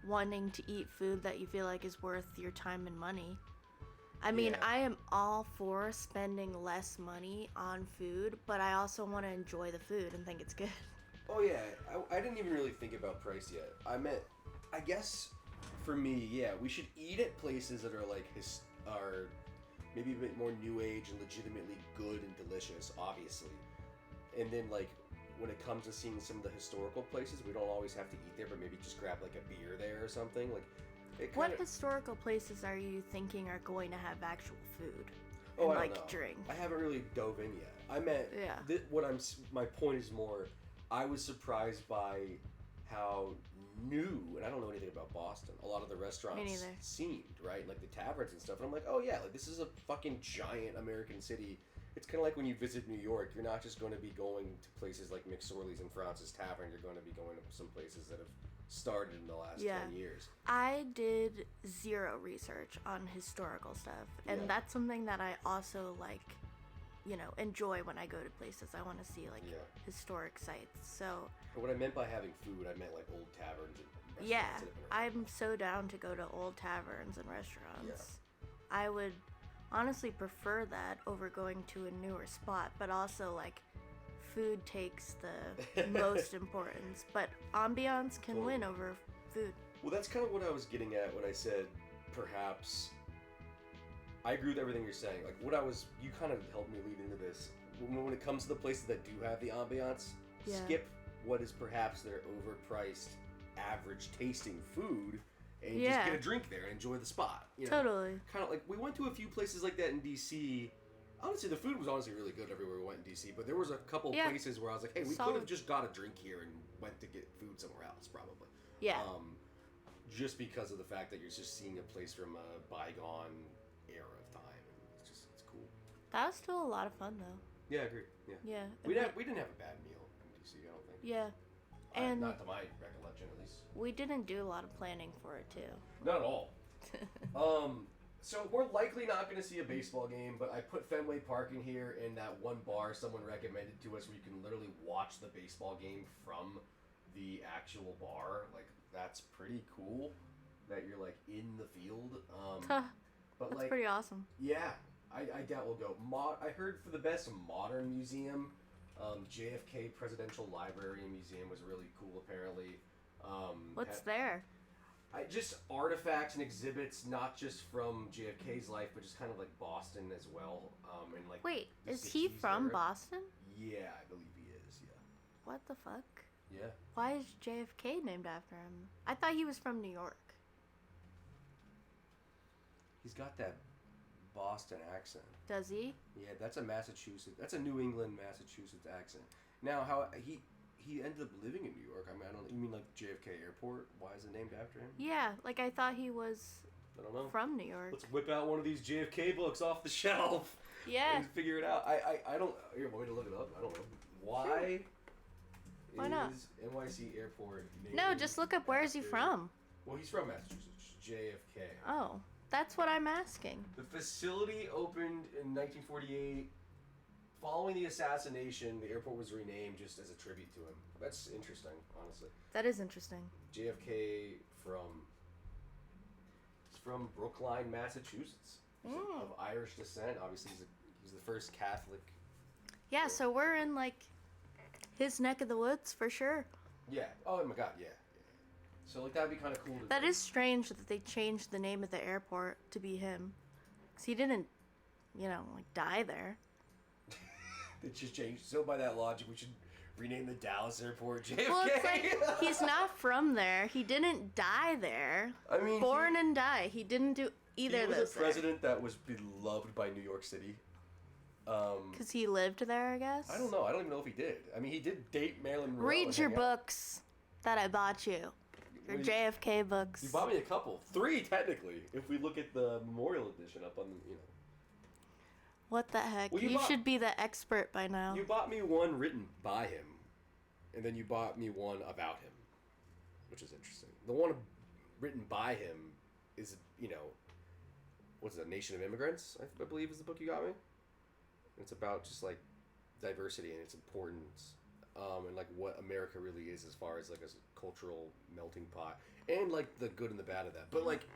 wanting to eat food that you feel like is worth your time and money. I mean, Yeah. I am all for spending less money on food, but I also want to enjoy the food and think it's good. Oh yeah, I didn't even really think about price yet. I guess for me, yeah, we should eat at places that are like are maybe a bit more new age and legitimately good and delicious, obviously. And then like when it comes to seeing some of the historical places, we don't always have to eat there, but maybe just grab like a beer there or something. Like, what historical places are you thinking are going to have actual food? Oh, and I like don't know. drink? I haven't really dove in yet. I meant my point is more. I was surprised by how new, and I don't know anything about Boston. A lot of the restaurants seemed right, like the taverns and stuff. And I'm like, oh yeah, like this is a fucking giant American city. It's kind of like when you visit New York, you're not just going to be going to places like McSorley's and Francis Tavern. You're going to be going to some places that have started in the last 10 years. I did zero research on historical stuff, and that's something that I also like, enjoy when I go to places. I want to see like historic sites. So. But what I meant by having food, I meant like old taverns and restaurants. Yeah, I'm so down to go to old taverns and restaurants. Yeah. I would honestly prefer that over going to a newer spot, but also like food takes the most importance, but ambiance can win over food. Well, that's kind of what I was getting at when I said perhaps. I agree with everything you're saying. Like you kind of helped me lead into this. When it comes to the places that do have the ambiance, skip what is perhaps their overpriced average tasting food and just get a drink there and enjoy the spot. Totally. Kind of like we went to a few places like that in DC. Honestly, the food was honestly really good everywhere we went in DC, but there was a couple places where I was like, hey, we could have just got a drink here and went to get food somewhere else, probably. Yeah. Just because of the fact that you're just seeing a place from a bygone era of time. It's cool. That was still a lot of fun, though. Yeah, I agree. Yeah. Yeah. We didn't have a bad meal in DC, I don't think. Yeah. And not to my recollection, at least. We didn't do a lot of planning for it, too. Not at all. So we're likely not going to see a baseball game, but I put Fenway Park in here in that one bar someone recommended to us where you can literally watch the baseball game from the actual bar. Like, that's pretty cool that you're, like, in the field. But that's like, pretty awesome. Yeah, I doubt we'll go. I heard for the best modern museum, JFK Presidential Library and Museum was really cool, apparently. What's there? Just artifacts and exhibits, not just from JFK's life, but just kind of like Boston as well. And like wait, is he from era. Boston? Yeah, I believe he is. Yeah. What the fuck? Yeah. Why is JFK named after him? I thought he was from New York. He's got that Boston accent. Does he? Yeah, that's a Massachusetts. That's a New England, Massachusetts accent. Now, how he ended up living in New York. I mean, I don't. You mean like JFK Airport? Why is it named after him? Yeah, like I thought he was I don't know. from New York. Let's whip out one of these JFK books off the shelf. Yeah. And figure it out. I don't. Here, want me to look it up? I don't know. Why? Why not? Is NYC Airport named No, just look up where is he after- from? Well, he's from Massachusetts. JFK. Oh, that's what I'm asking. The facility opened in 1948. Following the assassination, the airport was renamed just as a tribute to him. That's interesting, honestly. That is interesting. JFK he's from Brookline, Massachusetts. He's of Irish descent. Obviously, he's the first Catholic. Yeah, so we're in like his neck of the woods for sure. Yeah. Oh my God. Yeah. So like that'd be kind of cool. That is strange that they changed the name of the airport to be him, because he didn't, like die there. They just changed. So by that logic, we should rename the Dallas airport JFK. Well, it's like he's not from there. He didn't die there. I mean, Born and die. He didn't do either of he those. was a president that was beloved by New York City. Because he lived there, I guess. I don't know. I don't even know if he did. I mean, he did date Marilyn Monroe. Read and your hang out. books that I bought you. Your Well, JFK books. You bought me a couple. 3, technically, if we look at the memorial edition up on the, What the heck? Well, you should be the expert by now. You bought me one written by him, and then you bought me one about him, which is interesting. The one written by him is, what's it, A Nation of Immigrants, I believe is the book you got me. It's about just, like, diversity and its importance, and, like, what America really is as far as, like, a cultural melting pot, and, like, the good and the bad of that. But, like,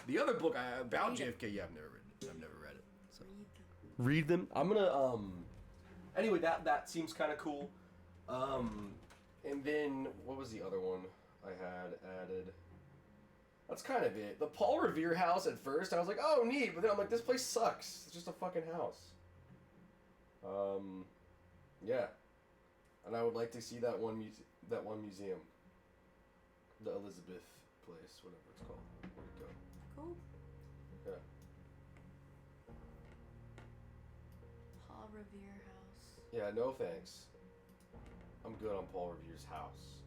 the other book about JFK, yeah, I've never read it. So. Read them. I'm gonna, anyway, that seems kind of cool. And then, what was the other one I had added? That's kind of it. The Paul Revere house at first, I was like, oh, neat. But then I'm like, this place sucks. It's just a fucking house. Yeah. And I would like to see that one museum. The Elizabeth place, whatever it's called. Where'd it go? Cool. Yeah. Paul Revere house. Yeah, no thanks. I'm good on Paul Revere's house.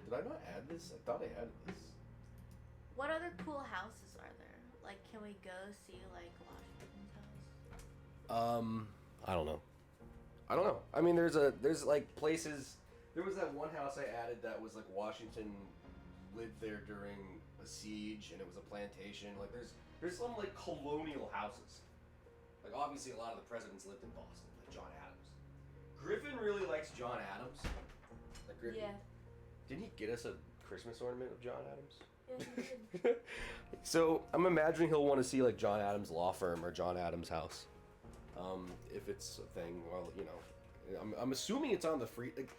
Did I not add this? I thought I added this. What other cool houses are there? Like, can we go see, like, Washington's house? I don't know. I mean, there's like places. There was that one house I added that was like Washington lived there during a siege, and it was a plantation. Like there's some like colonial houses. Like obviously a lot of the presidents lived in Boston, like John Adams. Griffin really likes John Adams. Like Griffin. Yeah. Didn't he get us a Christmas ornament of John Adams? Yeah, he did. So I'm imagining he'll want to see like John Adams' law firm or John Adams' house. If it's a thing, well, I'm assuming it's on the free. Like,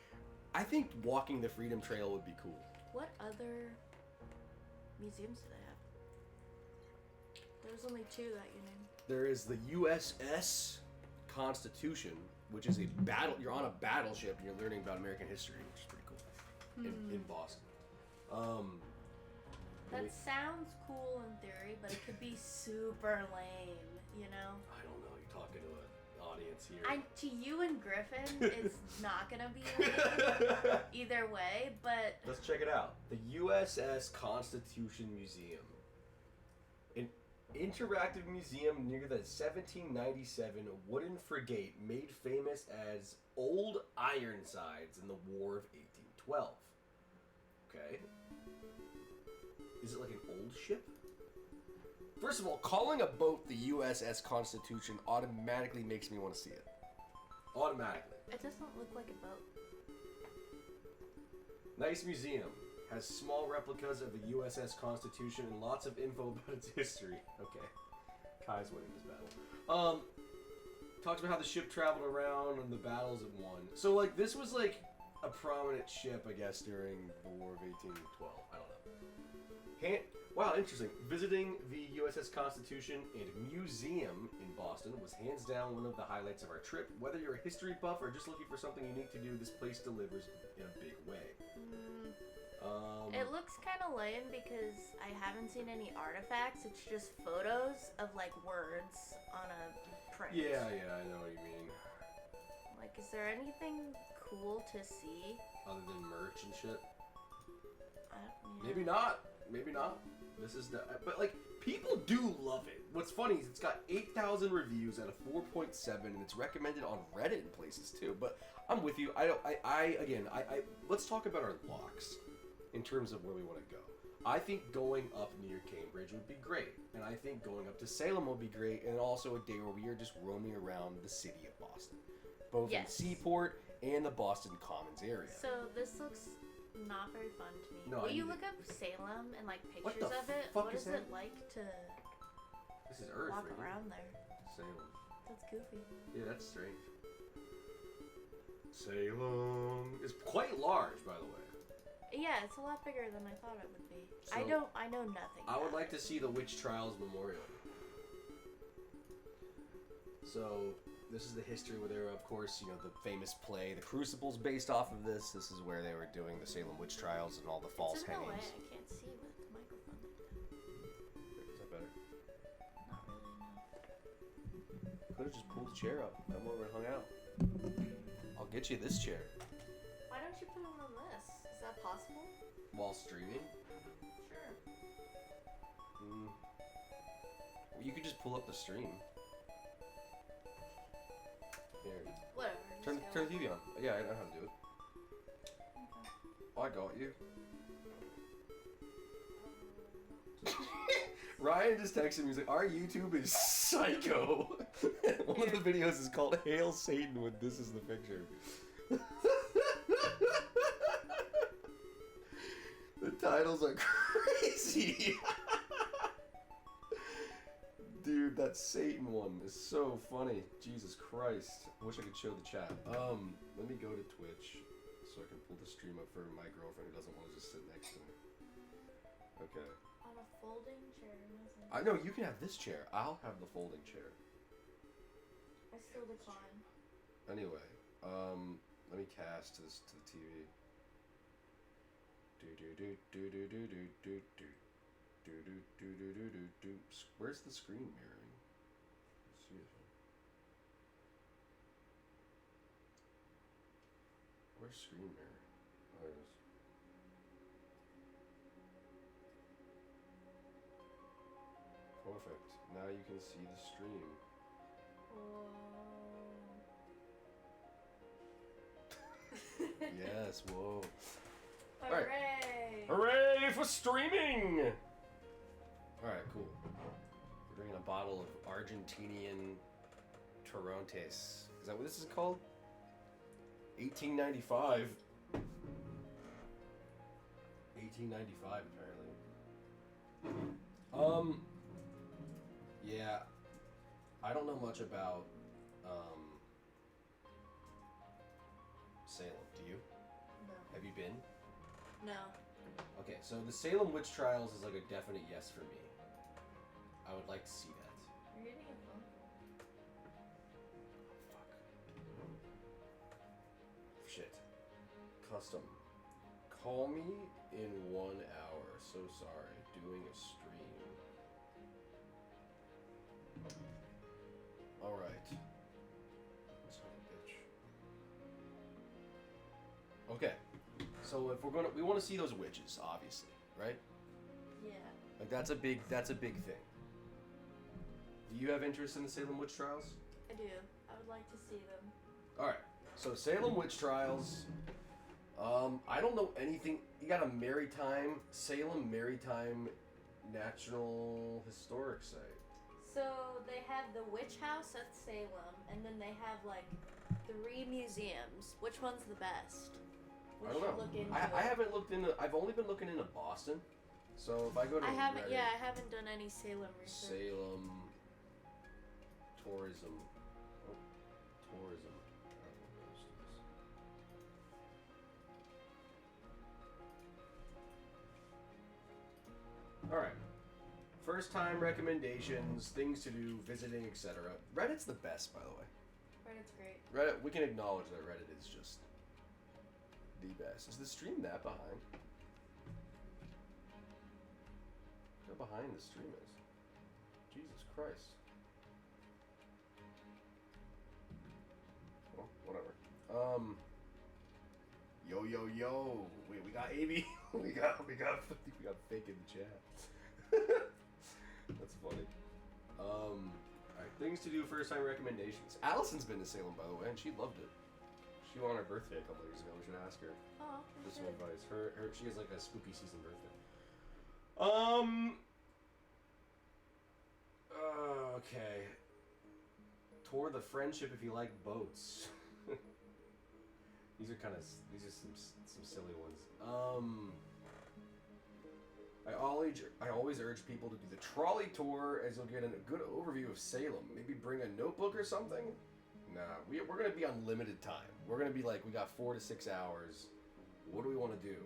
I think walking the Freedom Trail would be cool. What other museums do they have? There's only 2 that you named. There is the USS Constitution, which is a battle. You're on a battleship and you're learning about American history, which is pretty cool. In Boston. That sounds cool in theory, but it could be super lame, I don't know. You're talking to an audience here. To you and Griffin, it's not gonna be lame either way, but Let's check it out. The USS Constitution Museum. An interactive museum near the 1797 wooden frigate made famous as Old Ironsides in the War of 1812. Okay. Is it like an old ship? First of all, calling a boat the USS Constitution automatically makes me want to see it. Automatically. it doesn't look like a boat. Nice museum. Has small replicas of the USS Constitution and lots of info about its history. Okay. Kai's winning this battle. Talks about how the ship traveled around and the battles it won. So, like, this was, like, a prominent ship, I guess, during the War of 1812. I don't know. Wow, interesting. Visiting the USS Constitution and Museum in Boston was hands down one of the highlights of our trip. Whether you're a history buff or just looking for something unique to do, this place delivers in a big way. It looks kind of lame because I haven't seen any artifacts. It's just photos of like words on a print. Yeah, I know what you mean. Like, is there anything cool to see? Other than merch and shit? Yeah. Maybe not. Maybe not. This is the... But, like, people do love it. What's funny is it's got 8,000 reviews out of 4.7, and it's recommended on Reddit in places, too. But I'm with you. Let's talk about our locks in terms of where we want to go. I think going up near Cambridge would be great. And I think going up to Salem would be great. And also a day where we are just roaming around the city of Boston. Both in Seaport and the Boston Commons area. So this looks not very fun to me. No, Will you look up Salem and like pictures of it? Fuck what is it like to This is Earth, walk right? around there? Salem. That's goofy. Yeah, that's strange. Salem is quite large, by the way. Yeah, it's a lot bigger than I thought it would be. So, I know nothing. I would like to see the Witch Trials Memorial. So, this is the history where they were, of course, you know, the famous play, The Crucible's based off of this. This is where they were doing the Salem Witch Trials and all the false It's in hangings. a way I can't see with the microphone. Is that better? Not really, no. Could have just pulled the chair up. Come over and hung out. I'll get you this chair. Why don't you put it on this? Is that possible? While streaming? Sure. Well, you could just pull up the stream. Here. Whatever. Turn the TV on. Yeah, I know how to do it. Okay. Oh, I got you. Ryan just texted me. He's like, "Our YouTube is psycho." One of the videos is called "Hail Satan" with "This is the picture." The titles are crazy. Dude, that Satan one is so funny. Jesus Christ. I wish I could show the chat. Let me go to Twitch so I can pull the stream up for my girlfriend who doesn't want to just sit next to me. Okay. On a folding chair, isn't I know you can have this chair. I'll have the folding chair. I still decline. Anyway, let me cast this to the TV. Do do do do do do do do do. Do do do do do do do. Where's the screen mirroring? Let's see if where's screen mirror? Oh, there it is. Perfect. Now you can see the stream. Whoa. Yes. Whoa. Hooray! Hooray for streaming! Alright, cool. We're drinking a bottle of Argentinian Torrontes. Is that what this is called? 1895. 1895, apparently. Yeah. I don't know much about, Salem. Do you? No. Have you been? No. Okay, so the Salem Witch Trials is like a definite yes for me. I would like to see that. You're getting a phone call. Fuck. Shit. Custom. Call me in 1 hour. So sorry. Doing a stream. Alright. Son of a bitch. Okay. So if we want to see those witches, obviously, right? Yeah. Like that's a big thing. Do you have interest in the Salem Witch Trials? I do. I would like to see them. All right. So Salem Witch Trials. I don't know anything. You got a Salem Maritime National Historic Site. So they have the witch house at Salem, and then they have like 3 museums. Which one's the best? I don't know. Look into I haven't looked into. I've only been looking into Boston. So if I go to I haven't. Reddit, Yeah, I haven't done any Salem research. Salem tourism. Oh, tourism. All right. First time recommendations, things to do, visiting, etc. Reddit's the best, by the way. Reddit's great. Reddit, we can acknowledge that Reddit is just the best. Is the stream that behind? How behind the stream is? Jesus Christ. Well, whatever. Yo yo yo. Wait, we got AV. we got fake in the chat. That's funny. Alright, things to do, first time recommendations. Allison's been to Salem, by the way, and she loved it. She went on her birthday a couple years ago. We should ask her Oh, for some shit. advice. She has like a spooky season birthday. Okay. Tour the friendship if you like boats. These are some silly ones. I always urge people to do the trolley tour, as you'll get a good overview of Salem. Maybe bring a notebook or something. Nah, we're gonna be on limited time. We're gonna be like, we got 4 to 6 hours. What do we want to do?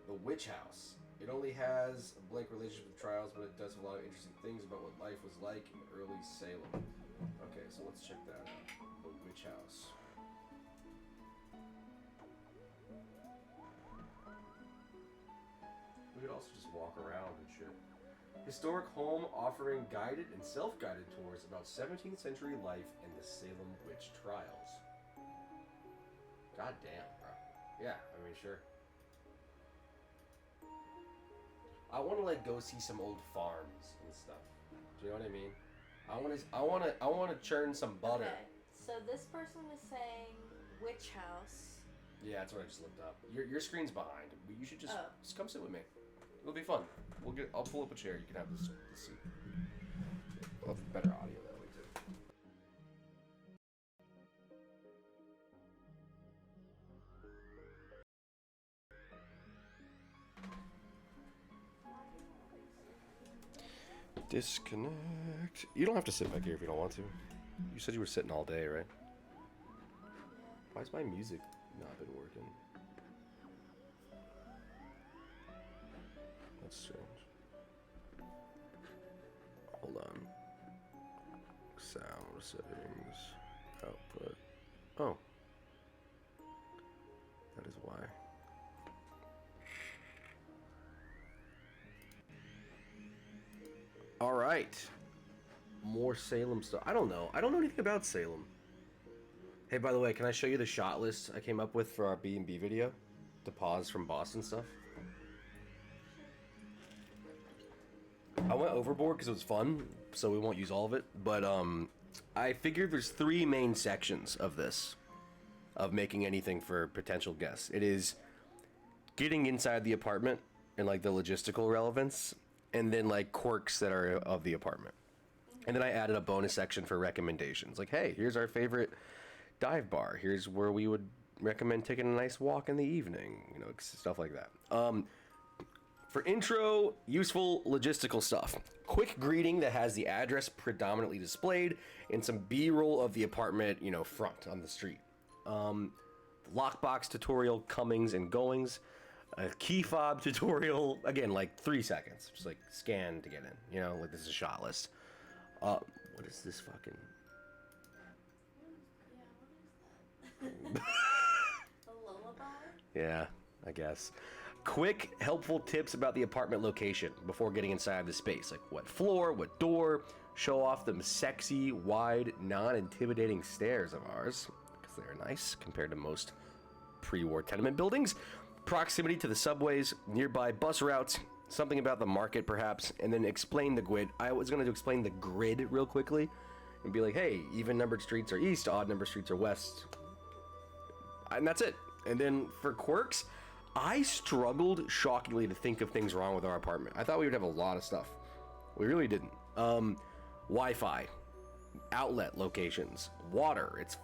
The Witch House. It only has a blank relationship with trials, but it does have a lot of interesting things about what life was like in early Salem. Okay, so let's check that out. The Witch House. We could also just walk around and shit. Historic home offering guided and self-guided tours about 17th century life and the Salem witch trials. God damn, bro. Yeah, I mean, sure. I want to like go see some old farms and stuff. Do you know what I mean? I want to churn some butter. Okay, so this person is saying witch house. Yeah, that's what I just looked up. Your screen's behind. You should just come sit with me. It'll be fun. I'll pull up a chair. You can have this seat. We'll have better audio that way too. Disconnect. You don't have to sit back here if you don't want to. You said you were sitting all day, right? Why's my music not been working? That's strange. Hold on. Sound settings. Output. Oh. That is why. Alright. More Salem stuff. I don't know. I don't know anything about Salem. Hey, by the way, can I show you the shot list I came up with for our B&B video? To pause from Boston stuff? I went overboard because it was fun, so we won't use all of it. But I figured there's 3 main sections of this, of making anything for potential guests. It is getting inside the apartment and like the logistical relevance, and then like quirks that are of the apartment. And then I added a bonus section for recommendations. Like, hey, here's our favorite dive bar. Here's where we would recommend taking a nice walk in the evening. You know, stuff like that. For intro, useful logistical stuff. Quick greeting that has the address predominantly displayed and some B-roll of the apartment, you know, front on the street. Lockbox tutorial, comings and goings. A key fob tutorial, again, like 3 seconds. Just like scan to get in, you know, like this is a shot list. What is this fucking... A lullaby? Yeah, I guess. Quick, helpful tips about the apartment location before getting inside the space. Like what floor, what door, show off them sexy, wide, non-intimidating stairs of ours, because they're nice compared to most pre-war tenement buildings. Proximity to the subways, nearby bus routes, something about the market perhaps, and then explain the grid. I was going to explain the grid real quickly and be like, hey, even numbered streets are east, odd numbered streets are west. And that's it. And then for quirks, I struggled shockingly to think of things wrong with our apartment. I thought we would have a lot of stuff. We really didn't. Wi-Fi, outlet locations, water. It's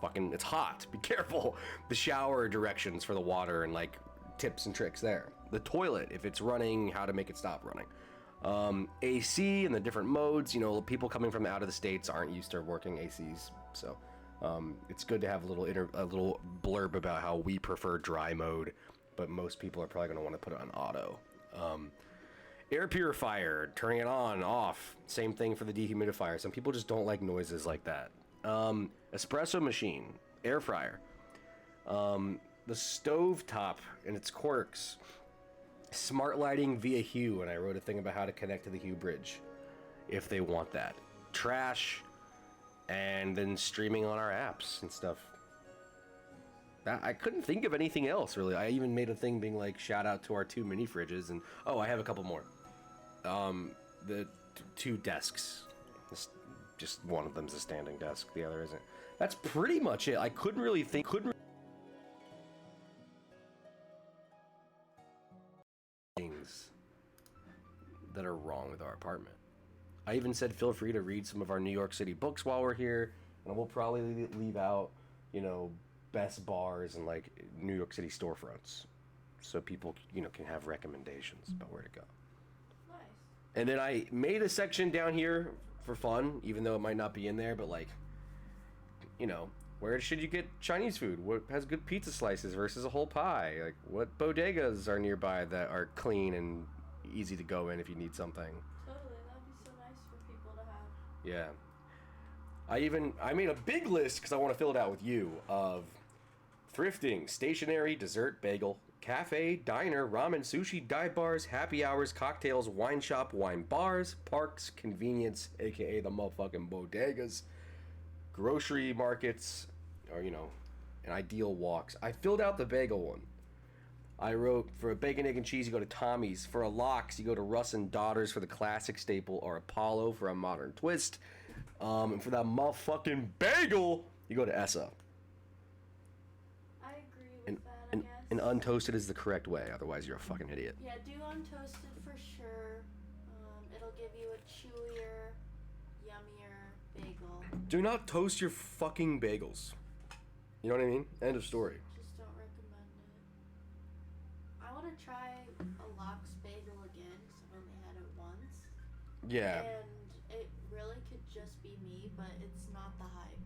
hot. Be careful. The shower directions for the water and like tips and tricks there. The toilet, if it's running, how to make it stop running. AC and the different modes. You know, people coming from out of the states aren't used to working ACs, so it's good to have a little blurb about how we prefer dry mode, but most people are probably going to want to put it on auto. Air purifier, turning it on, off. Same thing for the dehumidifier. Some people just don't like noises like that. Espresso machine, air fryer. The stove top and its quirks. Smart lighting via Hue, and I wrote a thing about how to connect to the Hue bridge if they want that. Trash, and then streaming on our apps and stuff. I couldn't think of anything else, really. I even made a thing being like, shout out to our 2 mini fridges, and oh, I have a couple more. The 2 desks. Just one of them's a standing desk, the other isn't. That's pretty much it. I couldn't really think. Things that are wrong with our apartment. I even said, feel free to read some of our New York City books while we're here, and we'll probably leave out, you know, best bars and like New York City storefronts, so people, you know, can have recommendations about where to go. Nice. And then I made a section down here for fun, even though it might not be in there, but like, you know, where should you get Chinese food? What has good pizza slices versus a whole pie? Like, what bodegas are nearby that are clean and easy to go in if you need something? Totally, that'd be so nice for people to have. Yeah. I made a big list because I want to fill it out with you of thrifting, stationery, dessert, bagel, cafe, diner, ramen, sushi, dive bars, happy hours, cocktails, wine shop, wine bars, parks, convenience, aka the motherfucking bodegas, grocery markets, or, you know, and ideal walks. I filled out the bagel one. I wrote, for a bacon, egg, and cheese, you go to Tommy's. For a lox, you go to Russ and Daughters for the classic staple, or Apollo for a modern twist. And for that motherfucking bagel, you go to Essa. I agree with that, I guess. And untoasted is the correct way, otherwise you're a fucking idiot. Yeah, do untoasted for sure. It'll give you a chewier, yummier bagel. Do not toast your fucking bagels. You know what I mean? End of story. Just don't recommend it. I want to try a lox bagel again because I've only had it once. Yeah. And it really could just be me, but it's not the hype.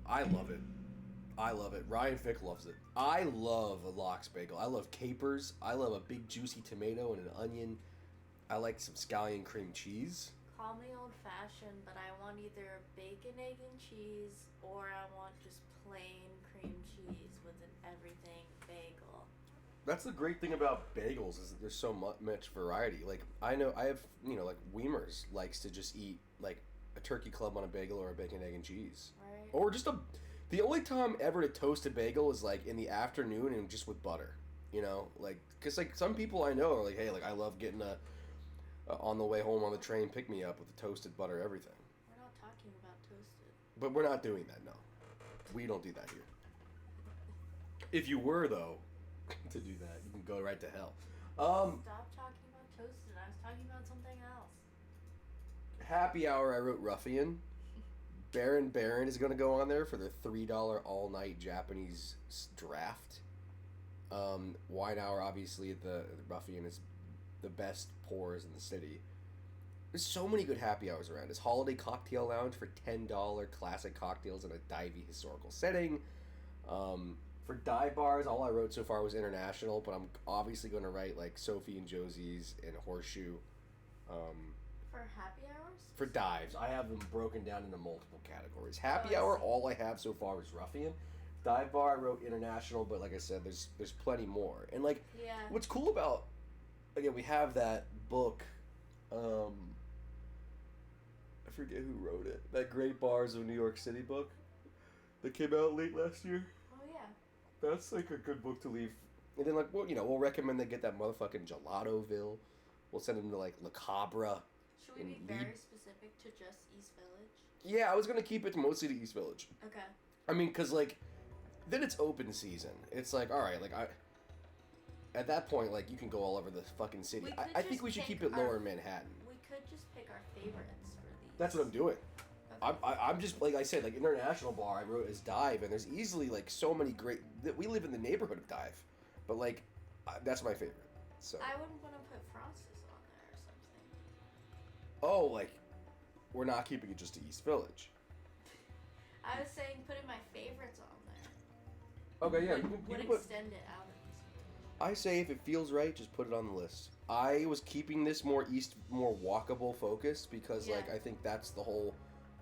I love it. I love it. Ryan Fick loves it. I love a lox bagel. I love capers. I love a big juicy tomato and an onion. I like some scallion cream cheese. Call me old-fashioned, but I want either bacon, egg, and cheese, or I want just plain cream cheese with an everything bagel. That's the great thing about bagels is that there's so much variety. Like, I have, you know, like Weimer's likes to just eat like a turkey club on a bagel or a bacon, egg, and cheese. Right. Or just the only time ever to toast a bagel is like in the afternoon and just with butter, you know, like, cause like some people I know are like, hey, like I love getting a on the way home on the train pick me up with the toasted butter everything. We're not talking about toasted. But we're not doing that, no. We don't do that here. If you were though, to do that, you can go right to hell. Stop talking about toasted. I was talking about something else. Happy hour, I wrote Ruffian. Baron is going to go on there for the $3 all-night Japanese draft. Wine hour, obviously, the Ruffian is the best pours in the city. There's so many good happy hours around. It's Holiday Cocktail Lounge for $10 classic cocktails in a divey historical setting. For dive bars, all I wrote so far was international, but I'm obviously going to write like Sophie and Josie's and Horseshoe. For happy hours? For dives, I have them broken down into multiple categories. Happy hour, all I have so far is Ruffian. Dive bar, I wrote international, but like I said, there's plenty more. And like, Yeah. what's cool about, again, we have that book. I forget who wrote it. That Great Bars of New York City book that came out late last year. Oh, yeah. That's like a good book to leave. And then like, well, you know, we'll recommend they get that motherfucking Gelatoville. We'll send them to like La Cabra. Should we be very specific to just East Village? Yeah, I was gonna keep it mostly to East Village. Okay. I mean, cause like, then it's open season. It's like, all right, like at that point, like you can go all over the fucking city. I think we should keep it lower in Manhattan. We could just pick our favorites for these. That's what I'm doing. Okay. I'm just, like I said, like international bar I wrote is Dive, and there's easily like so many great, we live in the neighborhood of Dive, but like, that's my favorite, so. I wouldn't want to put Frosties on there or something. Oh, like, we're not keeping it just to East Village. I was saying putting my favorites on there. Okay, yeah, Would you can put, extend it out of East Village. I say if it feels right, just put it on the list. I was keeping this more walkable focused because Yeah. like I think that's the whole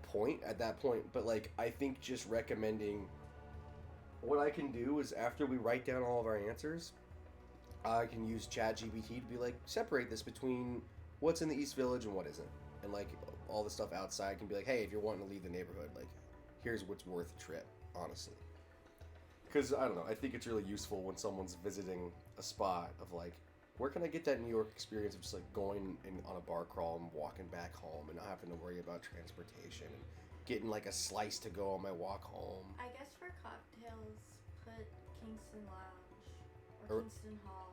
point at that point. But like I think just recommending what I can do is after we write down all of our answers, I can use ChatGPT to be like separate this between what's in the East Village and what isn't, and like all the stuff outside can be like, hey, if you're wanting to leave the neighborhood, like here's what's worth a trip, honestly. Because I don't know, I think it's really useful when someone's visiting a spot of like, where can I get that New York experience of just like going on a bar crawl and walking back home and not having to worry about transportation and getting like a slice to go on my walk home. I guess for cocktails, put Kingston Lounge or Kingston Hall.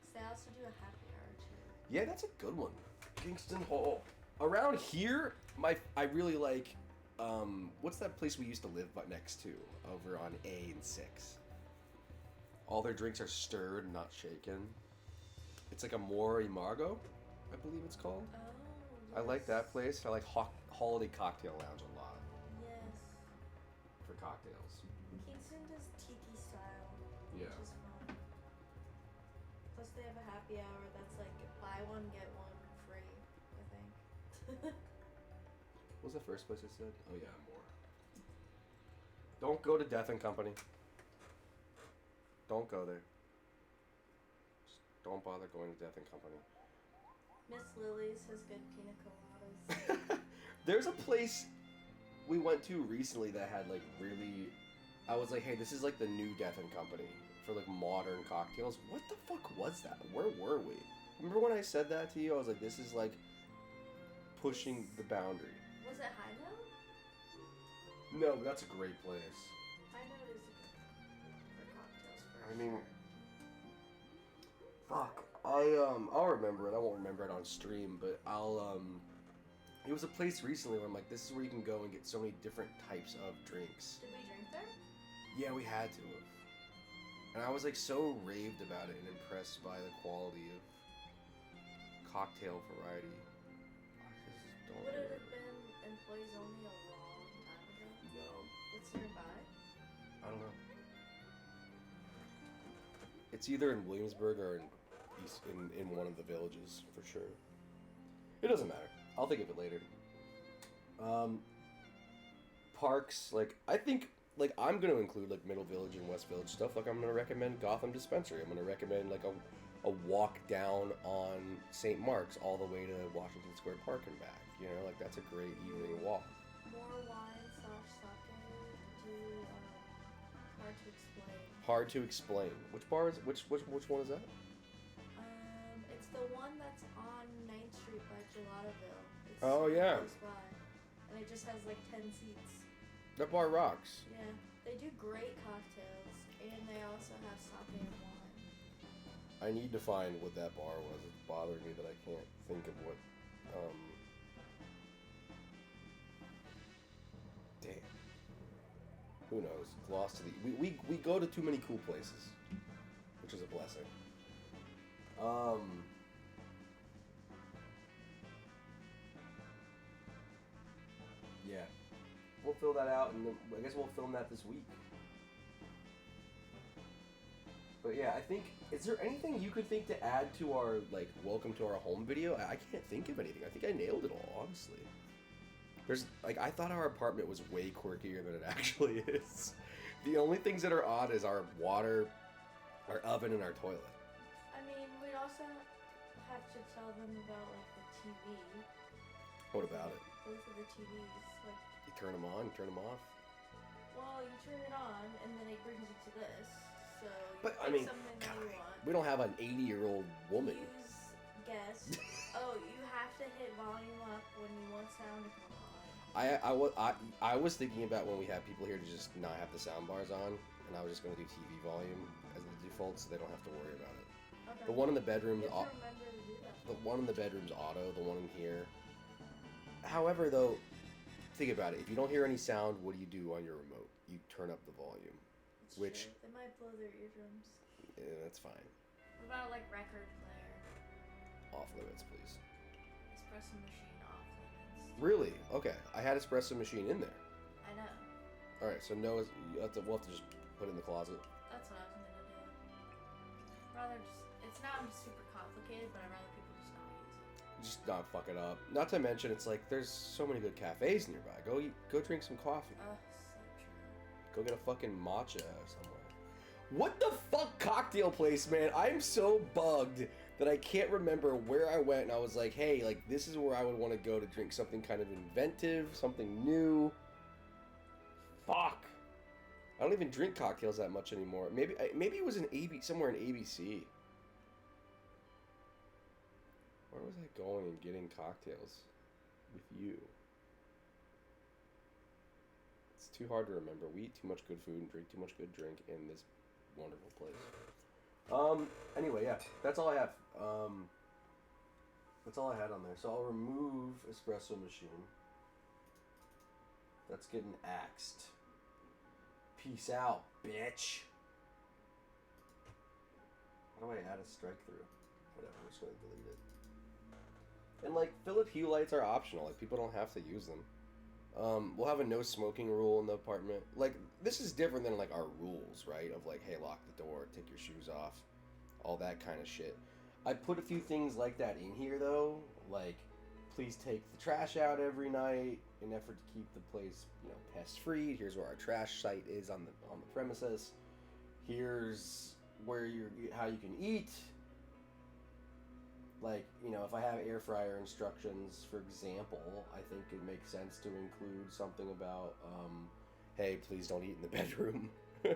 'Cause they also do a happy hour too. Yeah, that's a good one. Kingston Hall. Around here, I really like. What's that place we used to live next to over on A and 6? All their drinks are stirred, not shaken. It's like a More Imago, I believe it's called. Oh. I like that place. I like Holiday Cocktail Lounge a lot Yes. for cocktails. Kingston does tiki style. Yeah. Which is fun. Plus they have a happy hour that's like buy one get one free, I think. What was the first place I said? Oh yeah, More. Don't go to Death and Company. Don't go there. Just don't bother going to Death and Company. Miss Lily's has good pina coladas. There's a place we went to recently that had like really. I was like, hey, this is like the new Death and Company for like modern cocktails. What the fuck was that? Where were we? Remember when I said that to you? I was like, this is like pushing the boundary. Was it High Note? No, that's a great place. High Note is a good for cocktails for I mean, sure. fuck. I'll remember it. I won't remember it on stream, but it was a place recently where I'm like, this is where you can go and get so many different types of drinks. Did we drink there? Yeah, we had to have. And I was like so raved about it and impressed by the quality of cocktail variety. I just don't Would it remember. have been employees only a long time ago? No, It's nearby. I don't know. It's either in Williamsburg or in one of the villages for sure. It doesn't matter. I'll think of it later. Parks, like I think, like I'm gonna include like Middle Village and West Village stuff. Like I'm gonna recommend Gotham Dispensary. I'm gonna recommend like a walk down on St. Mark's all the way to Washington Square Park and back. You know, like that's a great evening walk. More wine / sake. Do hard to explain. Hard to explain. Which bar is which one is that? It's the one that's on 9th Street by Gelatoville. It's Oh, super yeah. close by. And it just has like 10 seats. That bar rocks. Yeah. They do great cocktails and they also have sake and wine. I need to find what that bar was. It's bothering me that I can't think of what. Damn. Who knows? Lost to the. We go to too many cool places, which is a blessing. Yeah. We'll fill that out, and then I guess we'll film that this week. But yeah, I think, is there anything you could think to add to our, like, welcome to our home video? I can't think of anything. I think I nailed it all, honestly. There's, like, I thought our apartment was way quirkier than it actually is. The only things that are odd is our water, our oven, and our toilet. I mean, we'd also have to tell them about like the TV. What about it? Both of the TVs. Like, You turn them on, turn them off? well, you turn it on and then it brings you to this. So you But, pick I mean, something that you want. we don't have an 80-year-old woman. Use guest. Oh, you have to hit volume up when you want sound to come on. I was thinking about when we have people here to just not have the sound bars on, and I was just going to do TV volume as the default so they don't have to worry about it. Okay. The one in the bedroom, You have to remember to do that. the one in the bedroom's auto, the one in here. However, though, think about it. If you don't hear any sound, what do you do on your remote? You turn up the volume. It's Which- true. They might blow their eardrums. Yeah, that's fine. What about like record player? Off limits, please. Espresso machine off limits. Really? Okay. I had espresso machine in there. I know. All right. So no, we'll have to just put it in the closet. That's what I was gonna do. Rather just, if It's not super complicated, but I'd rather people just not use it. Just not fuck it up. Not to mention, it's like there's so many good cafes nearby. Go drink some coffee. Oh, so true. Go get a fucking matcha somewhere. What the fuck cocktail place, man? I'm so bugged that I can't remember where I went and I was like, hey, like this is where I would want to go to drink something kind of inventive, something new. Fuck. I don't even drink cocktails that much anymore. Maybe it was somewhere in ABC. Where was I going and getting cocktails with you? It's too hard to remember. We eat too much good food and drink too much good drink in this wonderful place. Anyway, yeah, that's all I have. That's all I had on there. So I'll remove espresso machine. That's getting axed. Peace out, bitch. How do I add a strike through? Whatever, I'm just gonna delete it. And like Philip Hue lights are optional. Like people don't have to use them. We'll have a no smoking rule in the apartment. Like this is different than like our rules, right? Of like, hey, lock the door, take your shoes off, all that kind of shit. I put a few things like that in here though, like please take the trash out every night in effort to keep the place, pest free. Here's where our trash site is on the premises. Here's where how you can eat. Like, if I have air fryer instructions, for example, I think it makes sense to include something about, hey, please don't eat in the bedroom. Yeah.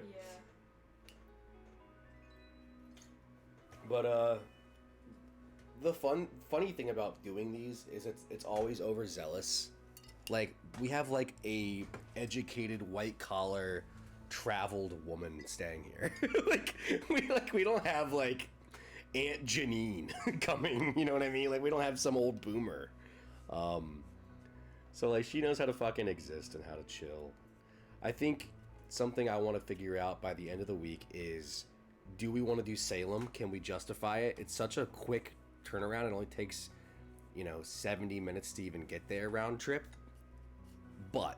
But, the funny thing about doing these is it's always overzealous. Like, we have, like, a educated, white-collar, traveled woman staying here. we don't have, like... Aunt Janine coming, you know what I mean? Like, we don't have some old boomer. So, like, she knows how to fucking exist and how to chill. I think something I want to figure out by the end of the week is, do we want to do Salem? Can we justify it? It's such a quick turnaround. It only takes, 70 minutes to even get there round trip. But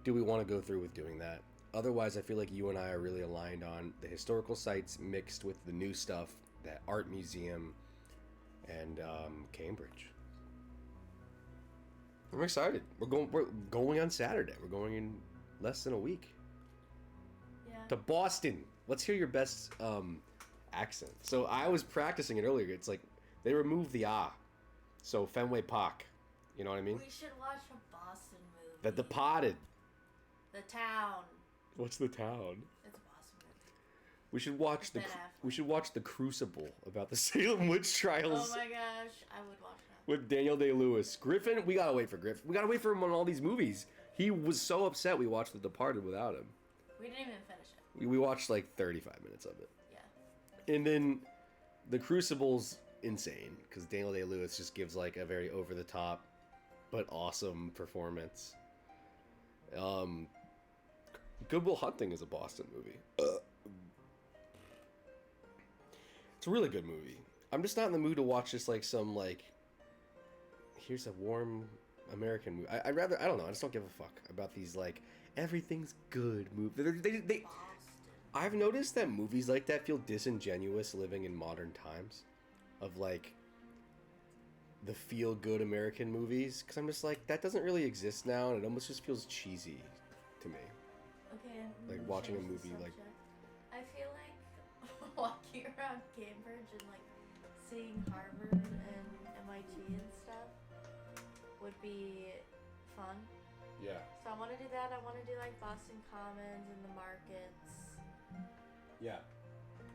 do we want to go through with doing that? Otherwise, I feel like you and I are really aligned on the historical sites mixed with the new stuff. That art museum and Cambridge. I'm excited. We're going on Saturday. We're going in less than a week. Yeah. To Boston. Let's hear your best accent. So I was practicing it earlier. It's like they removed the ah. So Fenway Park. You know what I mean? We should watch a Boston movie. The Departed. The Town. What's The Town? It's a Boston movie. We should watch the Crucible about the Salem witch trials. Oh my gosh, I would watch that. With Daniel Day-Lewis. Griffin, we gotta wait for Griffin. We gotta wait for him on all these movies. He was so upset we watched The Departed without him. We didn't even finish it. We watched like 35 minutes of it. Yeah. And then the Crucible's insane because Daniel Day-Lewis just gives like a very over-the-top but awesome performance. Good Will Hunting is a Boston movie. It's a really good movie. I'm just not in the mood to watch just like some like, here's a warm American movie. I don't know. I just don't give a fuck about these like everything's good movies. They I've noticed that movies like that feel disingenuous living in modern times, of like the feel good American movies, because I'm just like that doesn't really exist now, and it almost just feels cheesy to me. Okay. Like watching a movie like. I feel like walking around Cambridge and like seeing Harvard and MIT and stuff would be fun. Yeah. So I want to do that. I want to do like Boston Commons and the markets. Yeah.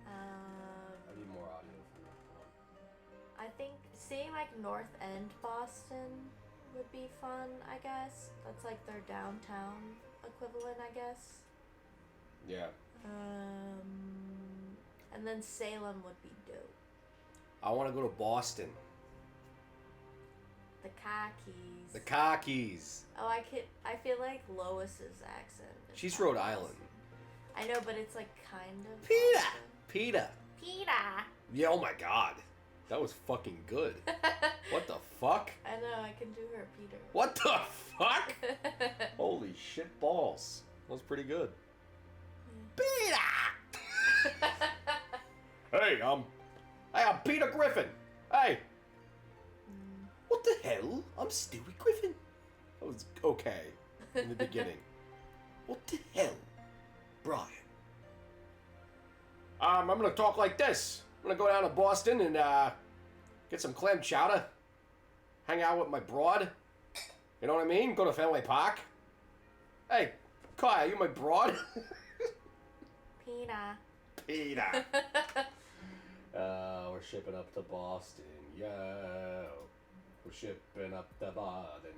I need more audio for that one. I think seeing like North End Boston would be fun, I guess. That's like their downtown equivalent, I guess. Yeah. And then Salem would be dope. I want to go to Boston. The Khakis. The Khakis. Oh, I feel like Lois's accent. She's from Rhode Boston. Island. I know, but it's like kind of. Peter. Boston. Peter. Peter. Yeah. Oh my God. That was fucking good. What the fuck? I know. I can do her, Peter. What the fuck? Holy shit balls. That was pretty good. Yeah. Peter. Hey, Hey, I'm Peter Griffin. Hey. What the hell? I'm Stewie Griffin. That was okay in the beginning. What the hell? Brian. I'm gonna talk like this. I'm gonna go down to Boston and get some clam chowder. Hang out with my broad. You know what I mean? Go to Fenway Park. Hey, Kai, are you my broad? Peter. We're shipping up to Boston, yo. We're shipping up to Boston,